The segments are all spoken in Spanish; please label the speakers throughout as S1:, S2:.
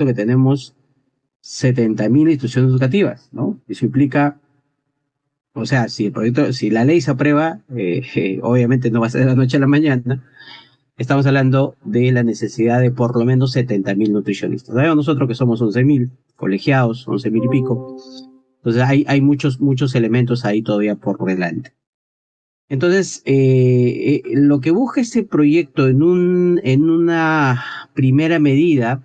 S1: que tenemos 70.000 instituciones educativas, ¿no? Eso implica, o sea, si el proyecto, si la ley se aprueba, obviamente no va a ser de la noche a la mañana. Estamos hablando de la necesidad de por lo menos 70.000 nutricionistas. Sabemos nosotros que somos 11.000 colegiados, 11.000 y pico. Entonces hay muchos elementos ahí todavía por delante. Entonces, lo que busca este proyecto en una primera medida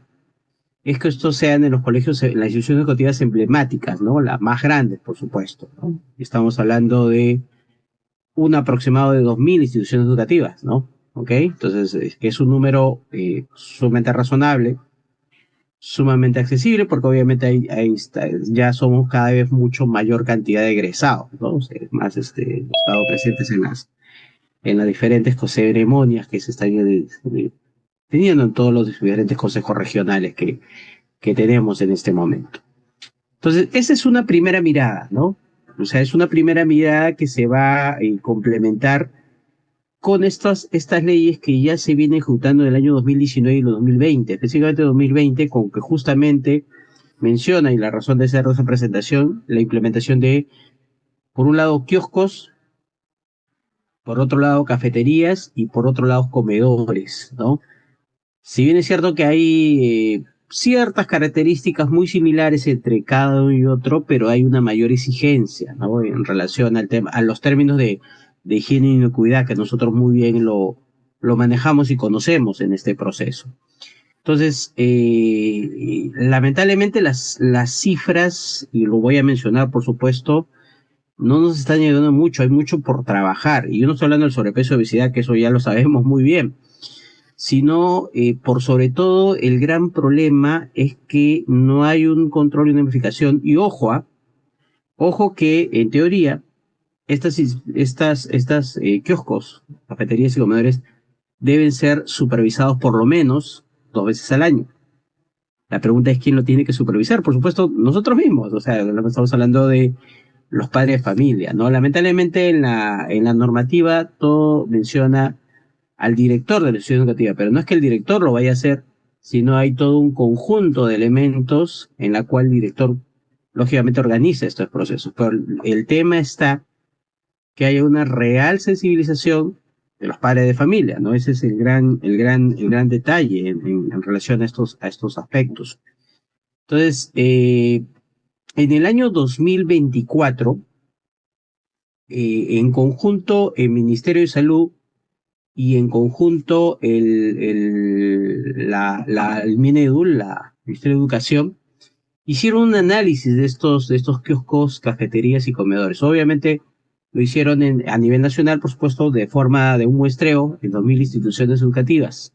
S1: es que estos sean en los colegios, en las instituciones educativas emblemáticas, ¿no? Las más grandes, por supuesto, ¿no? Estamos hablando de un aproximado de 2.000 instituciones educativas, ¿no? ¿Ok? Entonces, es un número sumamente razonable, sumamente accesible, porque obviamente ya somos cada vez mucho mayor cantidad de egresados, ¿no? O sea, es más, hemos estado presentes en las diferentes ceremonias que se están teniendo en todos los diferentes consejos regionales que tenemos en este momento. Entonces, esa es una primera mirada, ¿no? O sea, es una primera mirada que se va a complementar con estas leyes que ya se vienen ejecutando en el año 2019 y el 2020, específicamente 2020, con que justamente menciona, y la razón de ser de esa presentación, la implementación de, por un lado, kioscos, por otro lado, cafeterías y por otro lado, comedores, ¿no? Si bien es cierto que hay ciertas características muy similares entre cada uno y otro, pero hay una mayor exigencia, ¿no? En relación al tema, a los términos de higiene y inocuidad que nosotros muy bien lo manejamos y conocemos en este proceso. Entonces, lamentablemente las cifras, y lo voy a mencionar por supuesto, no nos están ayudando mucho, hay mucho por trabajar. Y yo no estoy hablando del sobrepeso y obesidad, que eso ya lo sabemos muy bien, sino por sobre todo el gran problema es que no hay un control y una verificación. Y ojo, ojo que en teoría estas kioscos, cafeterías y comedores deben ser supervisados por lo menos 2 veces al año. La pregunta es quién lo tiene que supervisar. Por supuesto, nosotros mismos. O sea, estamos hablando de los padres de familia, ¿no? Lamentablemente en la normativa todo menciona al director de la institución educativa, pero no es que el director lo vaya a hacer, sino hay todo un conjunto de elementos en la cual el director lógicamente organiza estos procesos. Pero el tema está que haya una real sensibilización de los padres de familia, ¿no? Ese es el gran detalle en relación a estos aspectos. Entonces, en el año 2024, en conjunto, el Ministerio de Salud y en conjunto el Minedu, la Ministerio de Educación, hicieron un análisis de estos kioscos, cafeterías y comedores. Obviamente lo hicieron a nivel nacional, por supuesto, de forma de un muestreo en 2.000 instituciones educativas,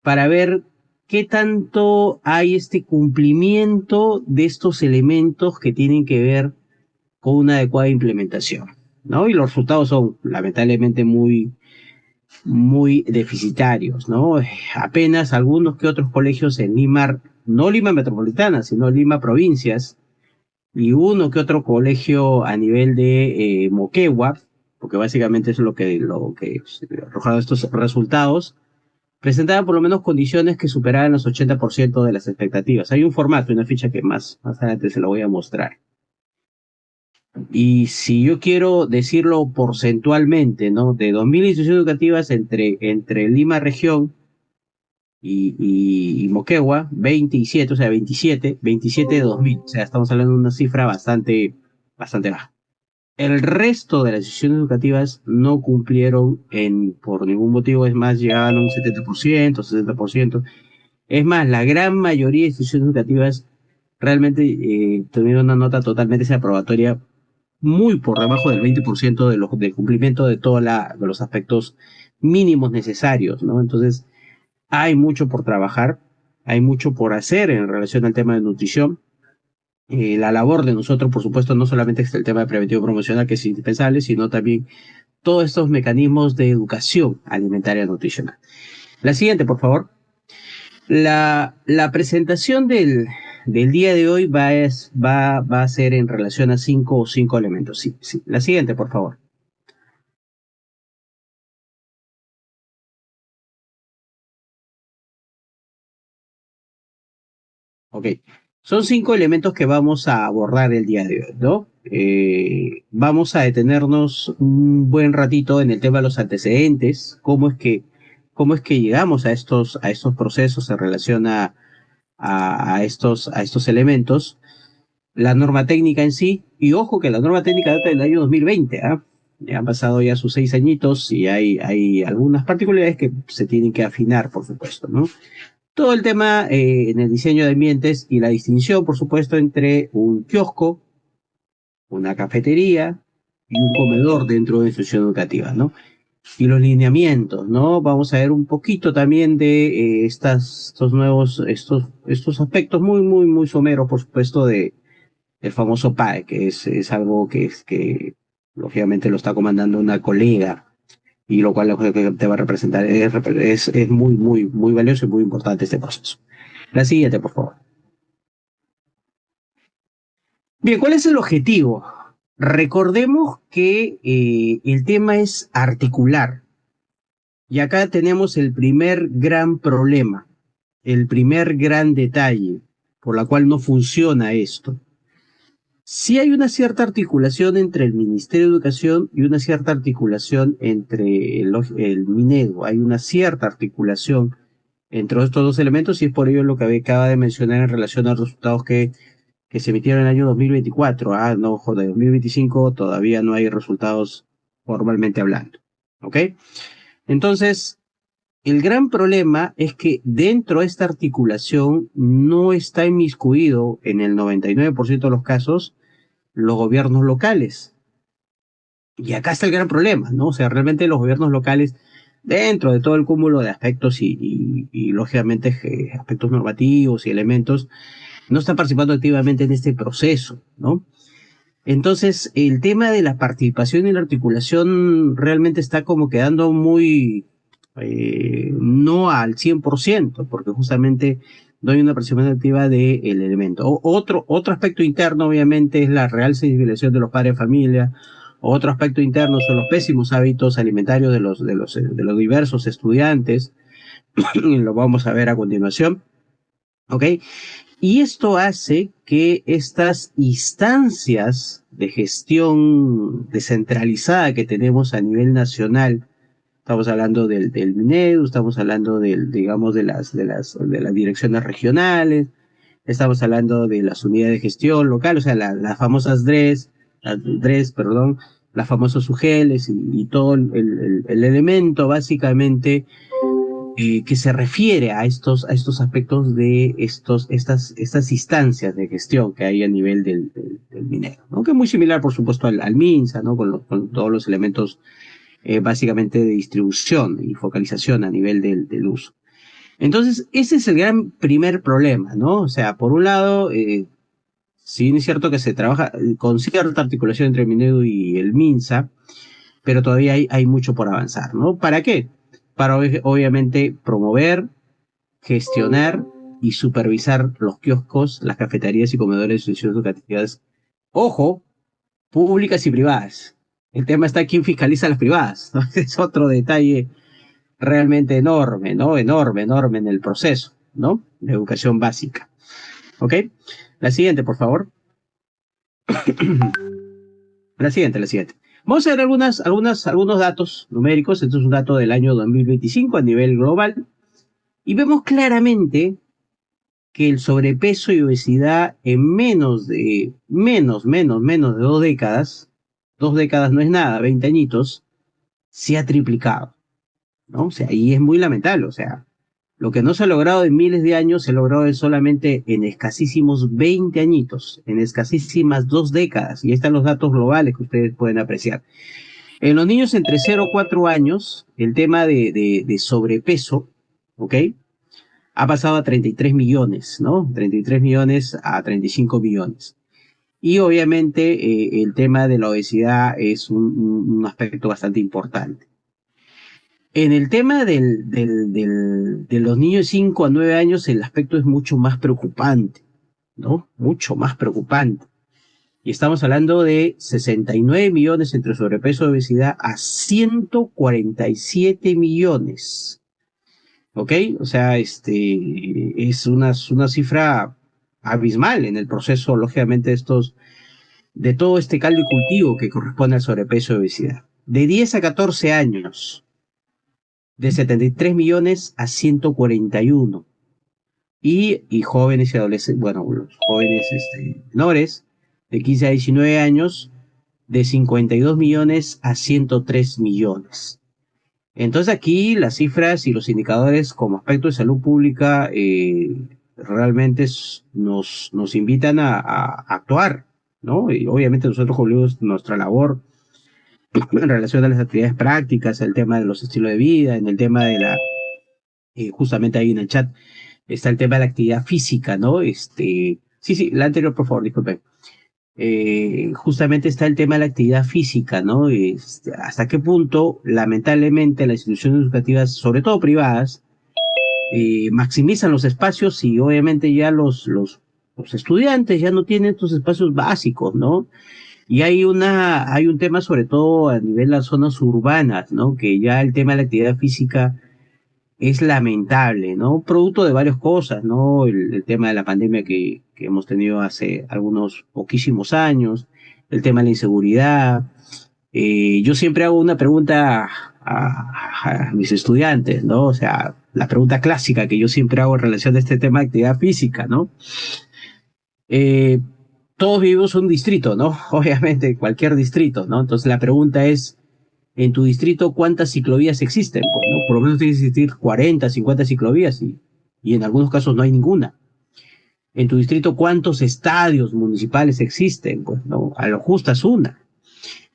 S1: para ver qué tanto hay este cumplimiento de estos elementos que tienen que ver con una adecuada implementación, ¿no? Y los resultados son lamentablemente muy deficitarios, ¿no? Apenas algunos que otros colegios en Lima, no Lima Metropolitana, sino Lima Provincias, y uno que otro colegio a nivel de Moquegua, porque básicamente es lo que arrojaron estos resultados, presentaban por lo menos condiciones que superaban los 80% de las expectativas. Hay un formato, una ficha que más adelante se lo voy a mostrar. Y si yo quiero decirlo porcentualmente, ¿no? De 2.000 instituciones educativas entre Lima Región y Moquegua, 27, o sea, 27 de 2.000. O sea, estamos hablando de una cifra bastante baja. El resto de las instituciones educativas no cumplieron por ningún motivo, es más, llegaban a un 70%, 60%. Es más, la gran mayoría de instituciones educativas realmente tuvieron una nota totalmente desaprobatoria, muy por debajo del 20% del cumplimiento de los aspectos mínimos necesarios, ¿no? Entonces, hay mucho por trabajar, hay mucho por hacer en relación al tema de nutrición. La labor de nosotros, por supuesto, no solamente es el tema de preventivo promocional, que es indispensable, sino también todos estos mecanismos de educación alimentaria nutricional. La siguiente, por favor. La presentación del día de hoy va a ser en relación a cinco elementos. Sí, sí. La siguiente, por favor. Ok, son 5 elementos que vamos a abordar el día de hoy, ¿no? Vamos a detenernos un buen ratito en el tema de los antecedentes, cómo es que llegamos a estos procesos en relación a estos elementos, la norma técnica en sí, y ojo que la norma técnica data del año 2020, ¿ah? Ya han pasado ya sus 6 añitos y hay algunas particularidades que se tienen que afinar, por supuesto, ¿no? Todo el tema en el diseño de ambientes y la distinción, por supuesto, entre un kiosco, una cafetería y un comedor dentro de una institución educativa, ¿no? Y los lineamientos, ¿no? Vamos a ver un poquito también de estos aspectos muy someros, por supuesto, del famoso PAE, que es algo que lógicamente lo está comandando una colega y lo cual te va a representar. Es muy valioso y muy importante este proceso. La siguiente, por favor. Bien, ¿cuál es el objetivo? Recordemos que el tema es articular. Y acá tenemos el primer gran problema, el primer gran detalle por la cual no funciona esto. Sí hay una cierta articulación entre el Ministerio de Educación y una cierta articulación entre el Minedu. Hay una cierta articulación entre estos dos elementos y es por ello lo que acaba de mencionar en relación a los resultados que se emitieron en el año 2024. Ah, no, joder, 2025 todavía no hay resultados formalmente hablando. ¿Ok? Entonces, el gran problema es que dentro de esta articulación no está inmiscuido en el 99% de los casos los gobiernos locales. Y acá está el gran problema, ¿no? O sea, realmente los gobiernos locales, dentro de todo el cúmulo de aspectos y lógicamente aspectos normativos y elementos, no están participando activamente en este proceso, ¿no? Entonces, el tema de la participación y la articulación realmente está como quedando no al 100%, porque justamente no hay una participación activa del elemento. Otro aspecto interno, obviamente, es la real sensibilización de los padres de familia. Otro aspecto interno son los pésimos hábitos alimentarios de los diversos estudiantes. Lo vamos a ver a continuación. ¿Ok? Y esto hace que estas instancias de gestión descentralizada que tenemos a nivel nacional, estamos hablando del MINEDU, estamos hablando digamos, de las direcciones regionales, estamos hablando de las unidades de gestión local, o sea, las famosas DRES, perdón, las famosas UGELs y todo el elemento básicamente que se refiere a estos aspectos de estas instancias de gestión que hay a nivel del minero, ¿no? Que es muy similar, por supuesto, al MINSA, ¿no? Con todos los elementos básicamente de distribución y focalización a nivel del uso. Entonces, ese es el gran primer problema, ¿no? O sea, por un lado, si bien es cierto que se trabaja con cierta articulación entre el Minedu y el MINSA, pero todavía hay mucho por avanzar, ¿no? ¿Para qué? Para obviamente promover, gestionar y supervisar los kioscos, las cafeterías y comedores de instituciones educativas. Ojo, públicas y privadas. El tema está quién fiscaliza las privadas, ¿no? Es otro detalle realmente enorme, ¿no? Enorme en el proceso, ¿no? De educación básica. ¿Ok? La siguiente, por favor. La siguiente. Vamos a ver algunos datos numéricos. Esto es un dato del año 2025 a nivel global. Y vemos claramente que el sobrepeso y obesidad en menos de 2 décadas no es nada, 20 añitos, se ha triplicado, ¿no? O sea, y es muy lamentable, o sea, lo que no se ha logrado en miles de años se ha logrado solamente en escasísimos 20 añitos, en escasísimas 2 décadas, y ahí están los datos globales que ustedes pueden apreciar. En los niños entre 0 a 4 años, el tema de sobrepeso, ¿ok? Ha pasado a 33 millones, ¿no? 33 millones a 35 millones. Y obviamente el tema de la obesidad es un aspecto bastante importante. En el tema de los niños de 5 a 9 años, el aspecto es mucho más preocupante, ¿no? Mucho más preocupante. Y estamos hablando de 69 millones entre sobrepeso y obesidad a 147 millones. ¿Ok? O sea, es una cifra. abismal en el proceso, lógicamente, de todo este caldo y cultivo que corresponde al sobrepeso y obesidad. De 10 a 14 años, de 73 millones a 141. Y jóvenes y adolescentes, bueno, los jóvenes menores, de 15 a 19 años, de 52 millones a 103 millones. Entonces aquí las cifras y los indicadores como aspecto de salud pública realmente nos invitan a actuar, ¿no? Y obviamente nosotros cumplimos nuestra labor en relación a las actividades prácticas, el tema de los estilos de vida, en el tema de justamente ahí en el chat está el tema de la actividad física, ¿no? Sí, sí, la anterior, por favor, disculpen. Justamente está el tema de la actividad física, ¿no? Hasta qué punto, lamentablemente, las instituciones educativas, sobre todo privadas, maximizan los espacios y obviamente ya los estudiantes ya no tienen estos espacios básicos, ¿no? Y hay un tema sobre todo a nivel de las zonas urbanas, ¿no? Que ya el tema de la actividad física es lamentable, ¿no? Producto de varias cosas, ¿no? El tema de la pandemia que hemos tenido hace algunos poquísimos años, el tema de la inseguridad. Yo siempre hago una pregunta a mis estudiantes, ¿no? O sea, la pregunta clásica que yo siempre hago en relación a este tema de actividad física, ¿no? Eh, Todos vivimos en un distrito, ¿no? Obviamente, cualquier distrito, ¿no? Entonces la pregunta es, en tu distrito cuántas ciclovías existen, pues, ¿no? Por lo menos tiene que existir 40, 50 ciclovías y en algunos casos no hay ninguna. En tu distrito cuántos estadios municipales existen, pues, ¿no? A lo justo es una.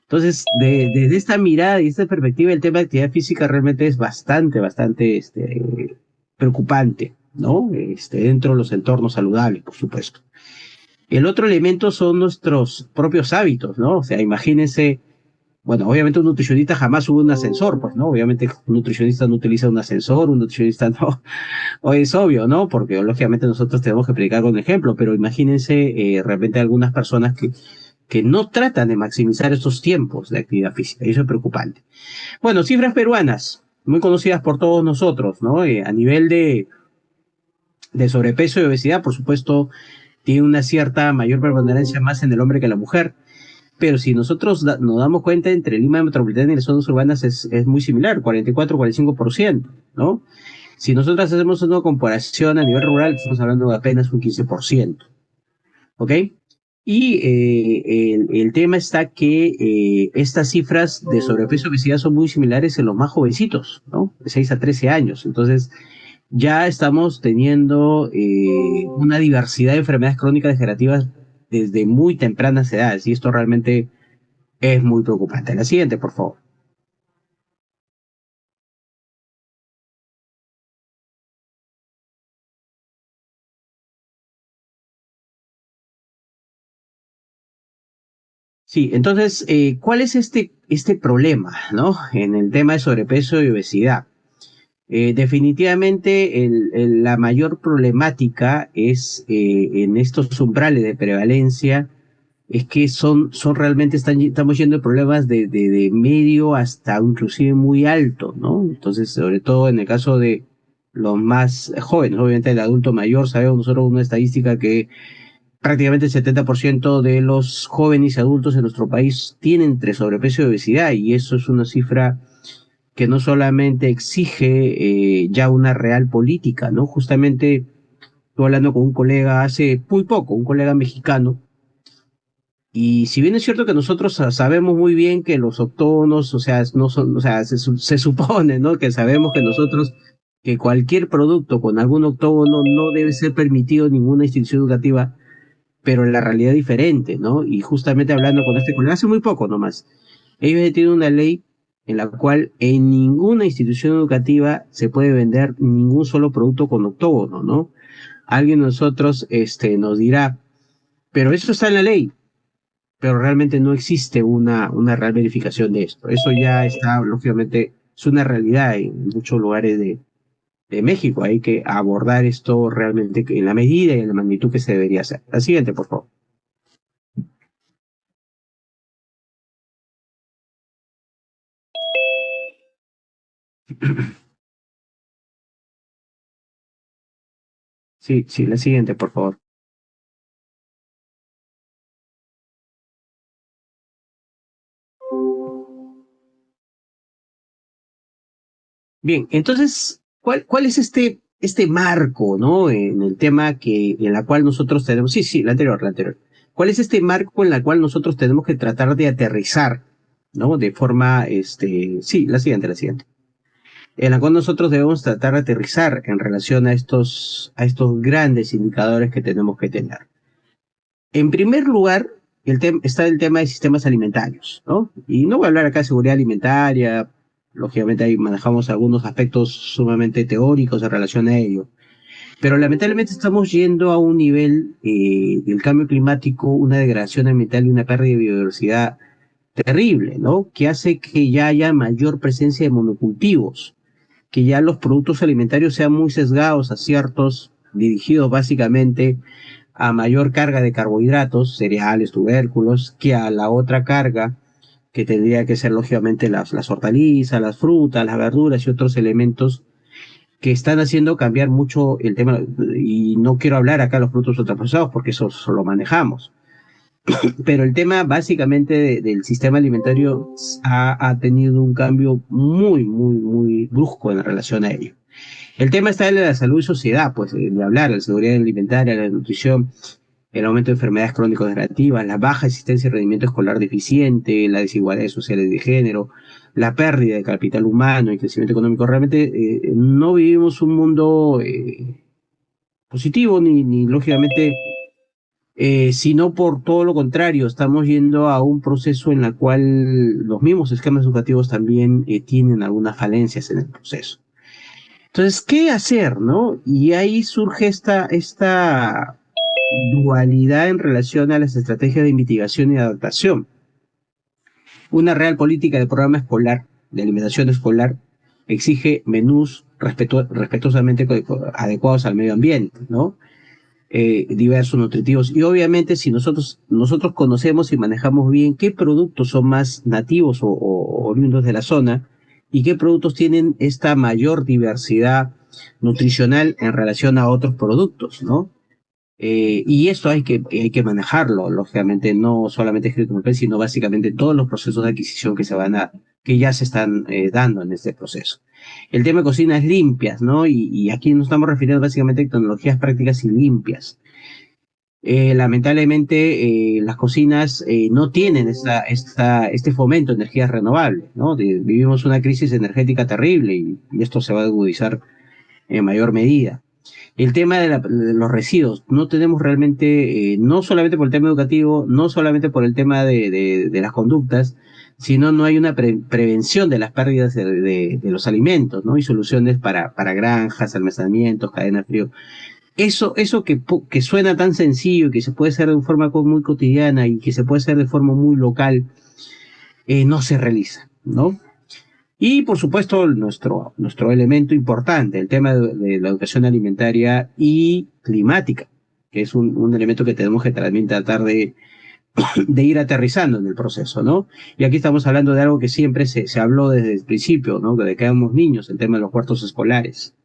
S1: Entonces, desde esta mirada y esta perspectiva, el tema de actividad física realmente es bastante preocupante, ¿no? Dentro de los entornos saludables, por supuesto. El otro elemento son nuestros propios hábitos, ¿no? O sea, imagínense, bueno, obviamente un nutricionista jamás sube un ascensor, pues, ¿no? Obviamente un nutricionista no utiliza un ascensor, un nutricionista no, o es obvio, ¿no? Porque lógicamente nosotros tenemos que predicar con ejemplo, pero imagínense de repente algunas personas que no tratan de maximizar estos tiempos de actividad física, y eso es preocupante. Bueno, cifras peruanas, muy conocidas por todos nosotros, ¿no? A nivel de sobrepeso y obesidad, por supuesto, tiene una cierta mayor preponderancia más en el hombre que en la mujer. Pero si nosotros nos damos cuenta, entre Lima metropolitana y las zonas urbanas es muy similar, 44-45%, ¿no? Si nosotros hacemos una comparación a nivel rural, estamos hablando de apenas un 15%, ¿ok? Y el tema está que estas cifras de sobrepeso y obesidad son muy similares en los más jovencitos, ¿no? De 6 a 13 años. Entonces, ya estamos teniendo una diversidad de enfermedades crónicas degenerativas desde muy tempranas edades, y esto realmente es muy preocupante. La siguiente, por favor. Sí, entonces, ¿cuál es este problema, ¿no? En el tema de sobrepeso y obesidad. Definitivamente la mayor problemática es en estos umbrales de prevalencia, es que son realmente, estamos yendo de problemas de medio hasta inclusive muy alto, ¿no? Entonces, sobre todo en el caso de los más jóvenes, obviamente el adulto mayor, sabemos nosotros una estadística que prácticamente el 70% de los jóvenes y adultos en nuestro país tienen entre sobrepeso y obesidad, y eso es una cifra que no solamente exige ya una real política, ¿no? Justamente estuve hablando con un colega hace muy poco, un colega mexicano, y si bien es cierto que nosotros sabemos muy bien que los octógonos, o sea, no son, o sea, se supone, ¿no? Que sabemos que nosotros, que cualquier producto con algún octógono no debe ser permitido en ninguna institución educativa, pero la realidad es diferente, ¿no? Y justamente hablando con este colega hace muy poco nomás, ellos tienen una ley en la cual en ninguna institución educativa se puede vender ningún solo producto con octógono, ¿no? Alguien de nosotros nos dirá, pero eso está en la ley, pero realmente no existe una real verificación de esto. Eso ya está, lógicamente, es una realidad en muchos lugares de México. Hay que abordar esto realmente en la medida y en la magnitud que se debería hacer. La siguiente, por favor. Sí, sí, la siguiente, por favor. Bien, entonces, ¿cuál es este marco, ¿no? En el tema en la cual nosotros tenemos, sí, sí, la anterior. ¿Cuál es este marco en la cual nosotros tenemos que tratar de aterrizar, ¿no? De forma, sí, la siguiente, en la cual nosotros debemos tratar de aterrizar en relación a estos grandes indicadores que tenemos que tener. En primer lugar, está el tema de sistemas alimentarios, ¿no? Y no voy a hablar acá de seguridad alimentaria, lógicamente ahí manejamos algunos aspectos sumamente teóricos en relación a ello, pero lamentablemente estamos yendo a un nivel del cambio climático, una degradación ambiental y una pérdida de biodiversidad terrible, ¿no? Que hace que ya haya mayor presencia de monocultivos, que ya los productos alimentarios sean muy sesgados a ciertos, dirigidos básicamente a mayor carga de carbohidratos, cereales, tubérculos, que a la otra carga que tendría que ser lógicamente las hortalizas, las frutas, las verduras y otros elementos que están haciendo cambiar mucho el tema, y no quiero hablar acá de los productos ultraprocesados porque eso lo manejamos, pero el tema básicamente del sistema alimentario ha tenido un cambio muy, muy, muy brusco en relación a ello. El tema está en la salud y sociedad, pues de hablar, la seguridad alimentaria, la nutrición, el aumento de enfermedades crónico-degenerativas, la baja existencia y rendimiento escolar deficiente, las desigualdades sociales de género, la pérdida de capital humano y crecimiento económico. Realmente no vivimos un mundo positivo ni lógicamente, sino por todo lo contrario, estamos yendo a un proceso en el cual los mismos esquemas educativos también tienen algunas falencias en el proceso. Entonces, ¿qué hacer, no? Y ahí surge esta dualidad en relación a las estrategias de mitigación y adaptación. Una real política de programa escolar, de alimentación escolar, exige menús respetuosamente adecuados al medio ambiente, ¿no? Diversos, nutritivos. Y obviamente si nosotros conocemos y manejamos bien qué productos son más nativos o oriundos de la zona y qué productos tienen esta mayor diversidad nutricional en relación a otros productos, ¿no? Y esto hay que manejarlo, lógicamente, no solamente escrito en papel, sino básicamente todos los procesos de adquisición que ya se están dando en este proceso. El tema de cocinas limpias, ¿no? Y aquí nos estamos refiriendo básicamente a tecnologías prácticas y limpias. Lamentablemente, las cocinas no tienen este fomento de energías renovables, ¿no? Vivimos una crisis energética terrible y esto se va a agudizar en mayor medida. El tema de los residuos, no tenemos realmente, no solamente por el tema educativo, no solamente por el tema de las conductas, sino no hay una prevención de las pérdidas de los alimentos, ¿no? Y soluciones para granjas, almacenamientos, cadenas de frío. Eso que suena tan sencillo y que se puede hacer de forma muy cotidiana y que se puede hacer de forma muy local, no se realiza, ¿no? Y por supuesto nuestro elemento importante, el tema de la educación alimentaria y climática, que es un elemento que tenemos que también tratar de ir aterrizando en el proceso, ¿no? Y aquí estamos hablando de algo que siempre se habló desde el principio, ¿no? Desde que éramos niños, el tema de los cuartos escolares.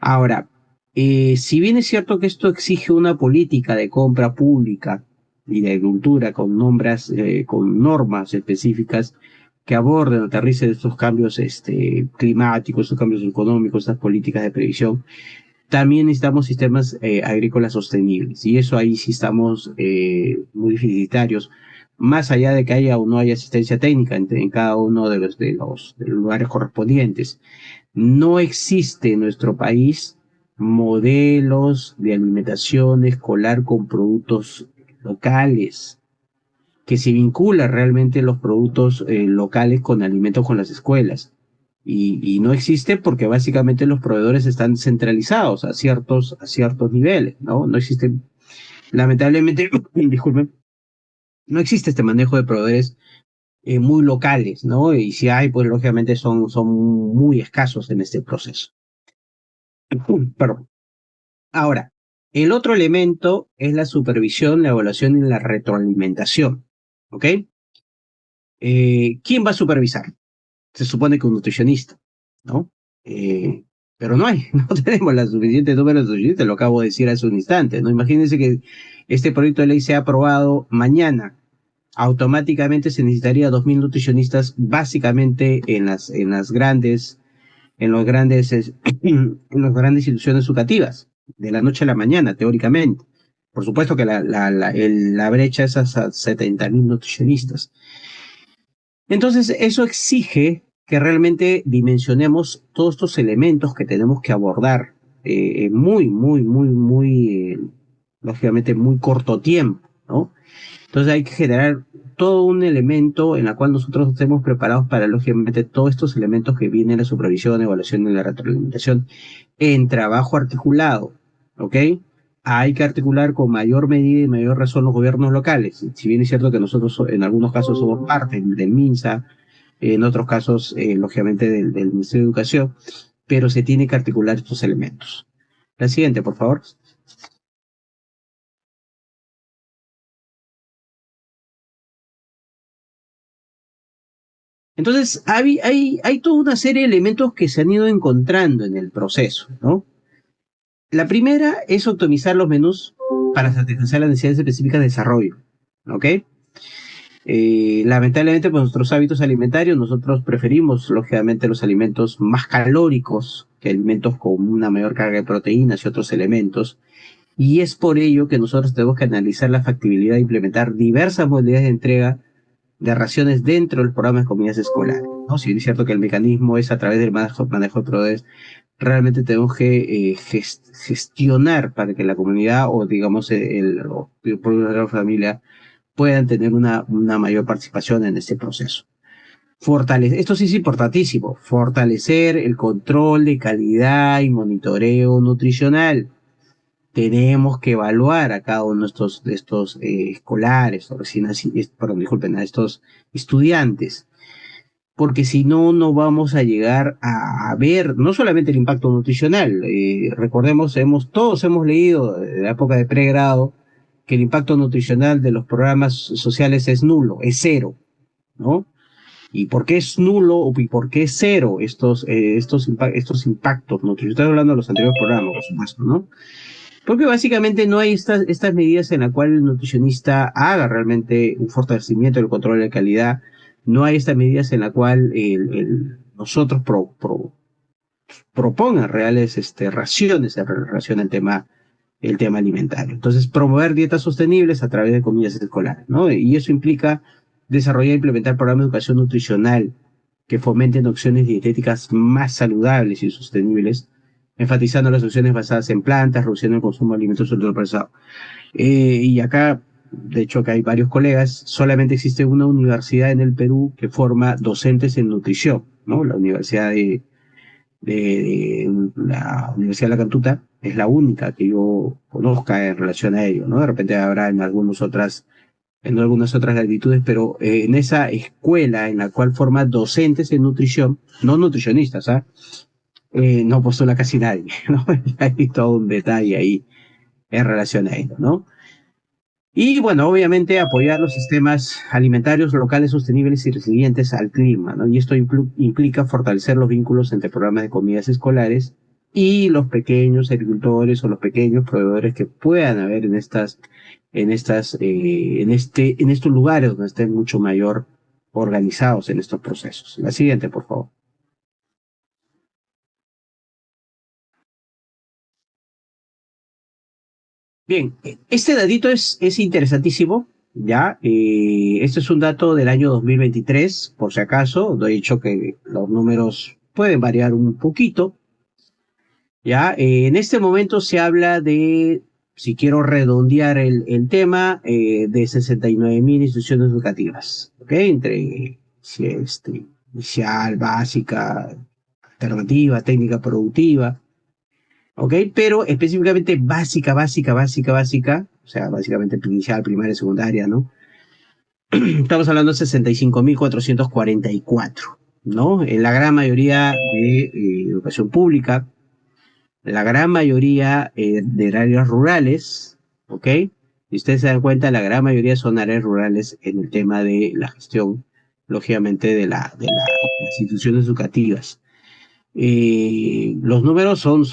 S1: Ahora, si bien es cierto que esto exige una política de compra pública y de agricultura con normas específicas que aborden, aterricen estos cambios climáticos, estos cambios económicos, estas políticas de previsión, también necesitamos sistemas agrícolas sostenibles. Y eso ahí sí estamos muy deficitarios, más allá de que haya o no haya asistencia técnica en cada uno de los lugares correspondientes. No existe en nuestro país modelos de alimentación escolar con productos locales, que se vincula realmente los productos locales con alimentos con las escuelas. Y no existe porque básicamente los proveedores están centralizados a ciertos niveles, ¿no? No existe, lamentablemente, disculpen, no existe este manejo de proveedores muy locales, ¿no? Y si hay, pues lógicamente son muy escasos en este proceso. Perdón. Ahora, el otro elemento es la supervisión, la evaluación y la retroalimentación. ¿Ok? ¿Quién va a supervisar? Se supone que un nutricionista, ¿no? Pero no hay, no tenemos la suficiente número de nutricionistas, lo acabo de decir hace un instante, ¿no? Imagínense que este proyecto de ley sea aprobado mañana. Automáticamente se necesitaría 2.000 nutricionistas básicamente en las grandes en las grandes instituciones educativas, de la noche a la mañana, teóricamente. Por supuesto que la brecha es hasta 70.000 nutricionistas. Entonces, eso exige que realmente dimensionemos todos estos elementos que tenemos que abordar lógicamente, muy corto tiempo, ¿no? Entonces hay que generar todo un elemento en la cual nosotros estemos preparados para, lógicamente, todos estos elementos que vienen la supervisión, evaluación y la retroalimentación en trabajo articulado, ¿ok? Hay que articular con mayor medida y mayor razón los gobiernos locales. Si bien es cierto que nosotros en algunos casos somos parte del MINSA, en otros casos, lógicamente, del Ministerio de Educación, pero se tiene que articular estos elementos. La siguiente, por favor. Entonces, hay toda una serie de elementos que se han ido encontrando en el proceso, ¿no? La primera es optimizar los menús para satisfacer las necesidades específicas de desarrollo, ¿ok? Lamentablemente, por nuestros hábitos alimentarios, nosotros preferimos, lógicamente, los alimentos más calóricos que alimentos con una mayor carga de proteínas y otros elementos. Y es por ello que nosotros tenemos que analizar la factibilidad de implementar diversas modalidades de entrega de raciones dentro del programa de comidas escolares, ¿no? Si es cierto que el mecanismo es a través del manejo de proveedores, realmente tenemos que gestionar para que la comunidad o digamos el pueblo de la familia puedan tener una mayor participación en este proceso. Esto sí es importantísimo, fortalecer el control de calidad y monitoreo nutricional. Tenemos que evaluar a cada uno de estos escolares, o recién así, perdón, disculpen, a estos estudiantes, porque si no, no vamos a llegar a ver no solamente el impacto nutricional. Recordemos, todos hemos leído en la época de pregrado que el impacto nutricional de los programas sociales es nulo, es cero, ¿no? ¿Y por qué es nulo y por qué es cero estos impactos nutricionales? Estoy hablando de los anteriores programas, por supuesto, ¿no? Porque básicamente no hay estas medidas en las cuales el nutricionista haga realmente un fortalecimiento del control de calidad. No hay estas medidas en las cuales nosotros propongan reales raciones en relación al el tema alimentario. Entonces, promover dietas sostenibles a través de comidas escolares, ¿no? Y eso implica desarrollar e implementar programas de educación nutricional que fomenten opciones dietéticas más saludables y sostenibles, enfatizando las opciones basadas en plantas, reduciendo el consumo de alimentos ultraprocesados. Y acá, de hecho, que hay varios colegas, solamente existe una universidad en el Perú que forma docentes en nutrición, ¿no? La Universidad de la Universidad de la Cantuta es la única que yo conozca en relación a ello, ¿no? De repente habrá en algunas otras latitudes, pero en esa escuela en la cual forma docentes en nutrición, no nutricionistas, ¿ah? No postula casi nadie, ¿no? Hay todo un detalle ahí en relación a ello, ¿no? Y bueno, obviamente apoyar los sistemas alimentarios locales sostenibles y resilientes al clima, ¿no? Y esto implica fortalecer los vínculos entre programas de comidas escolares y los pequeños agricultores o los pequeños proveedores que puedan haber en estos lugares donde estén mucho mayor organizados en estos procesos. La siguiente, por favor. Bien, este datito es interesantísimo, ¿ya? Este es un dato del año 2023, por si acaso, he dicho que los números pueden variar un poquito, ¿ya? En este momento se habla de, si quiero redondear el tema, de 69.000 instituciones educativas, ¿ok? Entre inicial, básica, alternativa, técnica productiva, ¿ok? Pero específicamente básica, o sea, básicamente inicial, primaria, secundaria, ¿no? Estamos hablando de 65.444, ¿no? En la gran mayoría de educación pública, la gran mayoría de áreas rurales, ¿ok? Si ustedes se dan cuenta, la gran mayoría son áreas rurales en el tema de la gestión, lógicamente, de las instituciones educativas. Los números son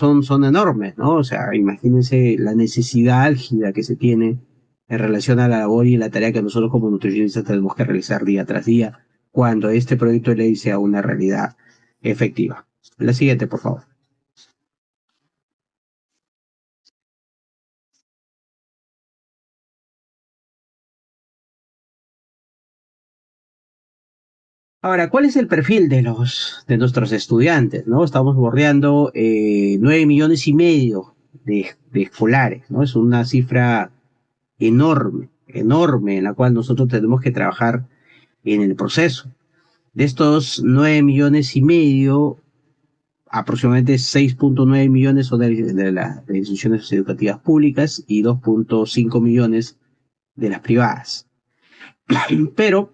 S1: enormes, ¿no? O sea, imagínense la necesidad álgida que se tiene en relación a la labor y la tarea que nosotros como nutricionistas tenemos que realizar día tras día cuando este proyecto de ley sea una realidad efectiva. La siguiente, por favor. Ahora, ¿cuál es el perfil de nuestros estudiantes? ¿No? Estamos bordeando 9,5 millones de escolares, ¿no? Es una cifra enorme, enorme, en la cual nosotros tenemos que trabajar en el proceso. De estos 9,5 millones, aproximadamente 6,9 millones son de instituciones educativas públicas y 2,5 millones de las privadas. Pero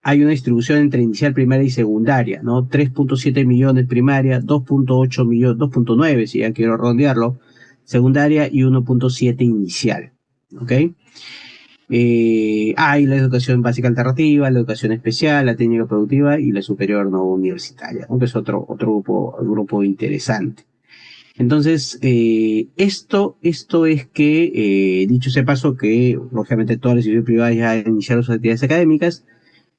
S1: hay una distribución entre inicial, primaria y secundaria, ¿no? 3,7 millones primaria, 2,8 millones, 2,9 si ya quiero rondearlo, secundaria y 1,7 inicial, ¿ok? Hay la educación básica alternativa, la educación especial, la técnica productiva y la superior no universitaria, ¿no? Que es otro grupo interesante. Entonces, esto es que, dicho sea paso, que lógicamente todas las instituciones privadas ya iniciaron sus actividades académicas,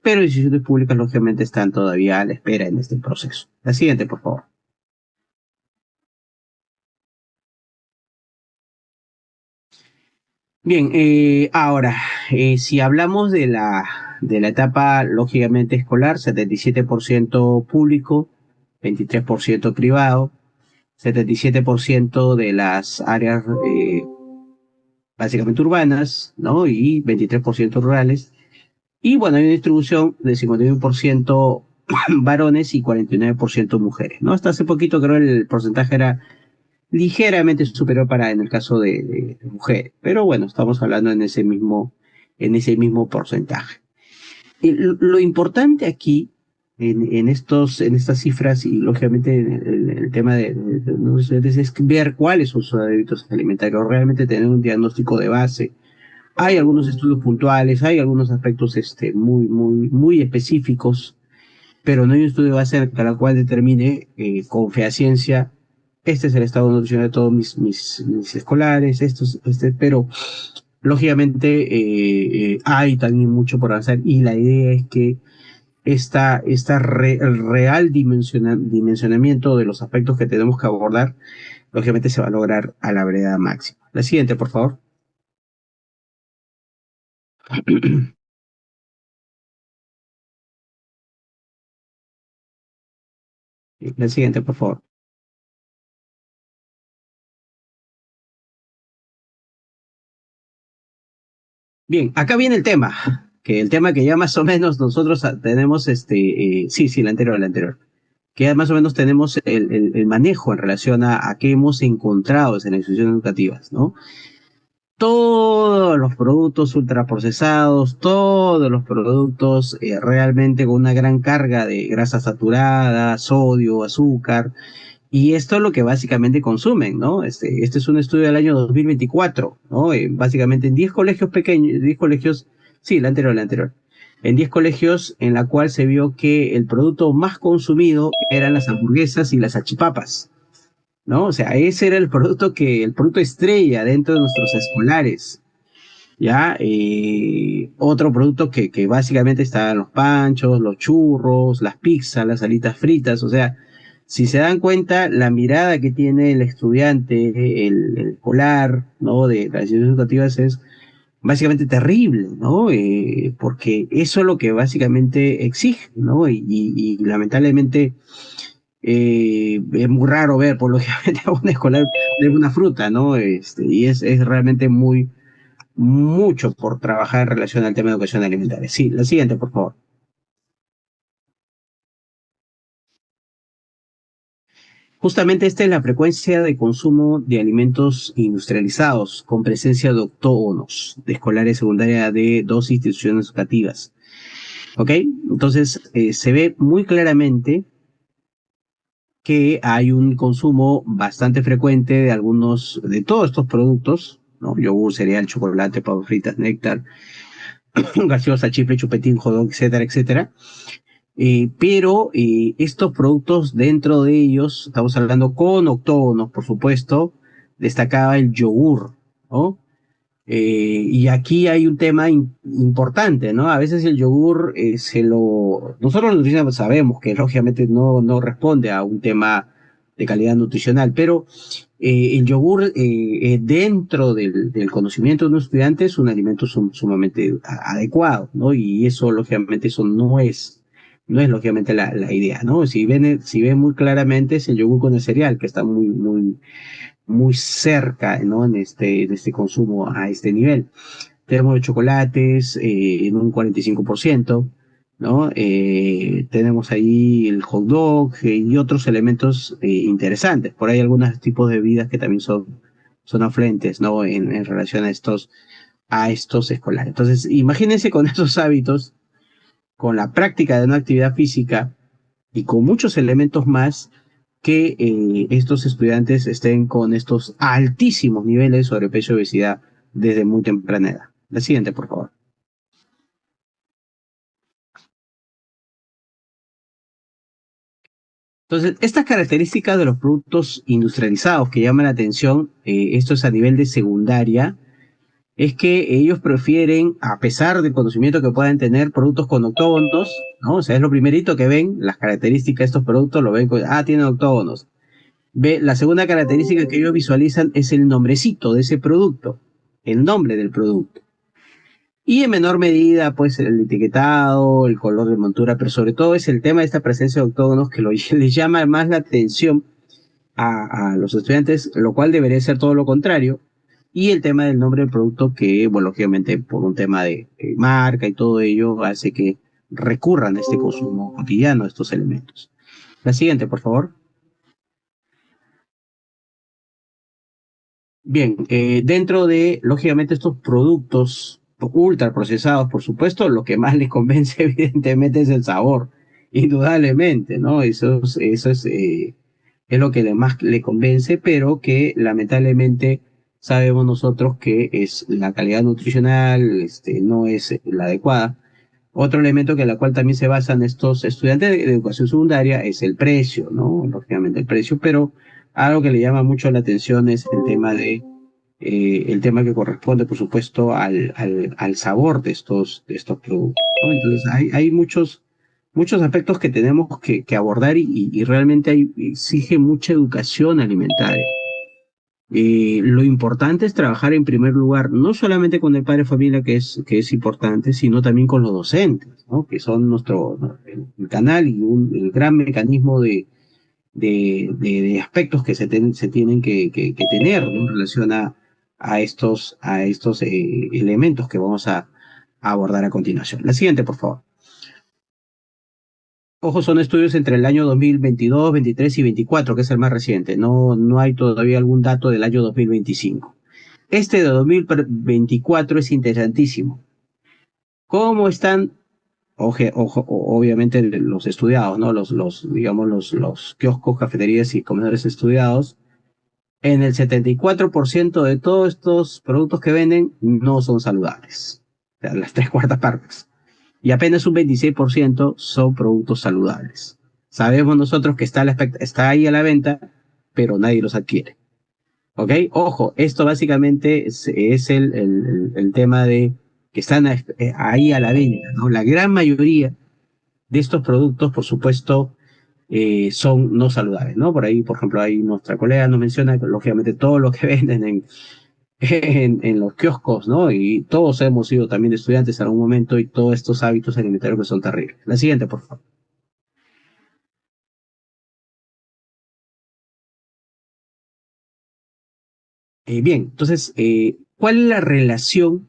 S1: pero las instituciones públicas lógicamente están todavía a la espera en este proceso. La siguiente, por favor. Bien, ahora, si hablamos de la etapa lógicamente escolar, 77% público, 23% privado, 77% de las áreas básicamente urbanas, ¿no? Y 23% rurales. Y bueno, hay una distribución de 51% varones y 49% mujeres, ¿no? Hasta hace poquito creo el porcentaje era ligeramente superior para en el caso de mujeres, pero bueno, estamos hablando en ese mismo porcentaje. Lo importante aquí en estas cifras y lógicamente el tema de los estudiantes es ver cuáles son sus hábitos alimentarios, realmente tener un diagnóstico de base. Hay algunos estudios puntuales, hay algunos aspectos muy, muy, muy específicos, pero no hay un estudio de base para el cual determine con fehaciencia este es el estado nutricional de todos mis escolares, pero lógicamente hay también mucho por avanzar y la idea es que el real dimensionamiento de los aspectos que tenemos que abordar, lógicamente se va a lograr a la brevedad máxima. La siguiente, por favor. La siguiente, por favor. Bien, acá viene el tema que ya más o menos nosotros tenemos, sí, sí, la anterior, que ya más o menos tenemos el manejo en relación a qué hemos encontrado en las instituciones educativas, ¿no? Todos los productos ultraprocesados, todos los productos realmente con una gran carga de grasa saturada, sodio, azúcar, y esto es lo que básicamente consumen, ¿no? Este es un estudio del año 2024, ¿no? Básicamente en 10 colegios pequeños, 10 colegios, sí, la anterior, en 10 colegios en la cual se vio que el producto más consumido eran las hamburguesas y las salchipapas, ¿no? O sea, ese era el producto estrella dentro de nuestros escolares, ¿ya? Otro producto que básicamente estaban los panchos, los churros, las pizzas, las alitas fritas, o sea, si se dan cuenta, la mirada que tiene el estudiante, el escolar, ¿no? De las instituciones educativas es básicamente terrible, ¿no? Porque eso es lo que básicamente exige, ¿no? Y lamentablemente es muy raro ver, por lo que a un escolar de una fruta, ¿no? Y es realmente mucho por trabajar en relación al tema de educación alimentaria. Sí, la siguiente, por favor. Justamente esta es la frecuencia de consumo de alimentos industrializados con presencia de octógonos de escolares secundaria de dos instituciones educativas. ¿Ok? Entonces, se ve muy claramente que hay un consumo bastante frecuente de todos estos productos, ¿no? Yogur, cereal, chocolate, papas fritas, néctar, gaseosa, chifle, chupetín, jodón, etcétera, etcétera. Pero estos productos dentro de ellos, estamos hablando con octógonos, por supuesto, destacaba el yogur, ¿no? Y aquí hay un tema importante, ¿no? A veces el yogur nosotros los nutricionistas sabemos que lógicamente no responde a un tema de calidad nutricional, pero el yogur dentro del conocimiento de un estudiante es un alimento sumamente adecuado, ¿no? Y eso lógicamente eso no es lógicamente la idea, ¿no? Si ven muy claramente es el yogur con el cereal, que está muy cerca, ¿no? En este consumo a este nivel. Tenemos los chocolates en un 45%, ¿no? Tenemos ahí el hot dog y otros elementos interesantes. Por ahí algunos tipos de bebidas que también son afluentes, ¿no? En relación a estos escolares. Entonces, imagínense con esos hábitos, con la práctica de una actividad física y con muchos elementos más que estos estudiantes estén con estos altísimos niveles de sobrepeso y obesidad desde muy temprana edad. La siguiente, por favor. Entonces, estas características de los productos industrializados que llaman la atención, esto es a nivel de secundaria, es que ellos prefieren, a pesar del conocimiento que puedan tener, productos con octógonos, ¿no? O sea, es lo primerito que ven, las características de estos productos, lo ven con, tienen octógonos. La segunda característica que ellos visualizan es el nombrecito de ese producto, el nombre del producto. Y en menor medida, pues el etiquetado, el color de montura, pero sobre todo es el tema de esta presencia de octógonos que les llama más la atención a los estudiantes, lo cual debería ser todo lo contrario. Y el tema del nombre del producto que, bueno, lógicamente por un tema de marca y todo ello hace que recurran a este consumo cotidiano de estos elementos. La siguiente, por favor. Bien, dentro de, lógicamente, estos productos ultra procesados, por supuesto, lo que más les convence, evidentemente, es el sabor, indudablemente, ¿no? Eso es lo que más le convence, pero que lamentablemente sabemos nosotros que es la calidad nutricional, no es la adecuada. Otro elemento que en la cual también se basan estos estudiantes de educación secundaria es el precio, ¿no? Lógicamente el precio, pero algo que le llama mucho la atención es el tema que corresponde, por supuesto, al sabor de estos productos, ¿no? Entonces hay muchos aspectos que tenemos que abordar y realmente exige mucha educación alimentaria. Lo importante es trabajar en primer lugar, no solamente con el padre de familia, que es importante, sino también con los docentes, ¿no? Que son el canal y el gran mecanismo de aspectos que se tienen que tener, ¿no? En relación a estos elementos que vamos a abordar a continuación. La siguiente, por favor. Ojo, son estudios entre el año 2022, 23 y 24, que es el más reciente. No hay todavía algún dato del año 2025. Este de 2024 es interesantísimo. ¿Cómo están, obviamente, los estudiados, ¿no? Digamos, los kioscos, cafeterías y comedores estudiados? En el 74% de todos estos productos que venden no son saludables. O sea, las tres cuartas partes. Y apenas un 26% son productos saludables. Sabemos nosotros que está ahí a la venta, pero nadie los adquiere. ¿Ok? Ojo, esto básicamente es el tema de que están ahí a la venta, ¿no? La gran mayoría de estos productos, por supuesto, son no saludables, ¿no? Por ahí, por ejemplo, ahí nuestra colega nos menciona que lógicamente todo lo que venden en los kioscos, ¿no? Y todos hemos sido también estudiantes en algún momento y todos estos hábitos alimentarios que son terribles. La siguiente, por favor. Bien, entonces, ¿cuál es la relación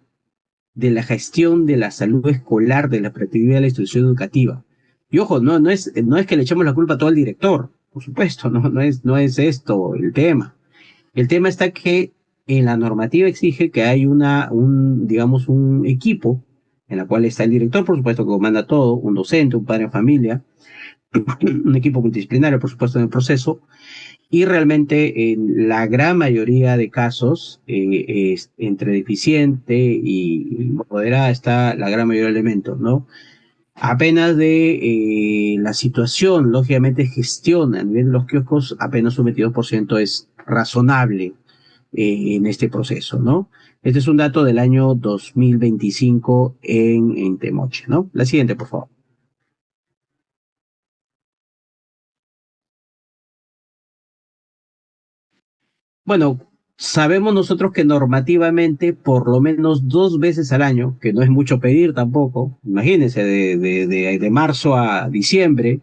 S1: de la gestión de la salud escolar, de la productividad de la institución educativa? Y ojo, no es que le echemos la culpa a todo el director, por supuesto, no es esto el tema. El tema está que en la normativa exige que hay digamos, un equipo en la cual está el director, por supuesto, que comanda todo, un docente, un padre de familia, un equipo multidisciplinario, por supuesto, en el proceso, y realmente en la gran mayoría de casos, entre deficiente y moderada está la gran mayoría de elementos, ¿no? Apenas de la situación, lógicamente, gestión a nivel de los kioscos, apenas un 22% es razonable, en este proceso, ¿no? Este es un dato del año 2025 en Temoche, ¿no? La siguiente, por favor. Bueno, sabemos nosotros que normativamente por lo menos 2 veces al año, que no es mucho pedir tampoco, imagínense, de marzo a diciembre,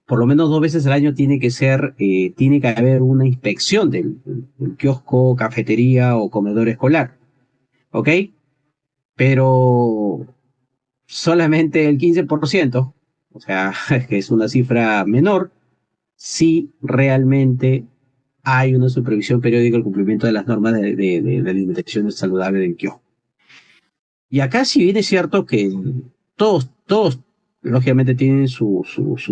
S1: por lo menos 2 veces al año tiene que haber una inspección del kiosco, cafetería o comedor escolar, ¿ok? Pero solamente el 15%, o sea, que es una cifra menor, si realmente hay una supervisión periódica del cumplimiento de las normas de alimentación saludable del kiosco. Y acá sí bien es cierto que todos lógicamente tienen su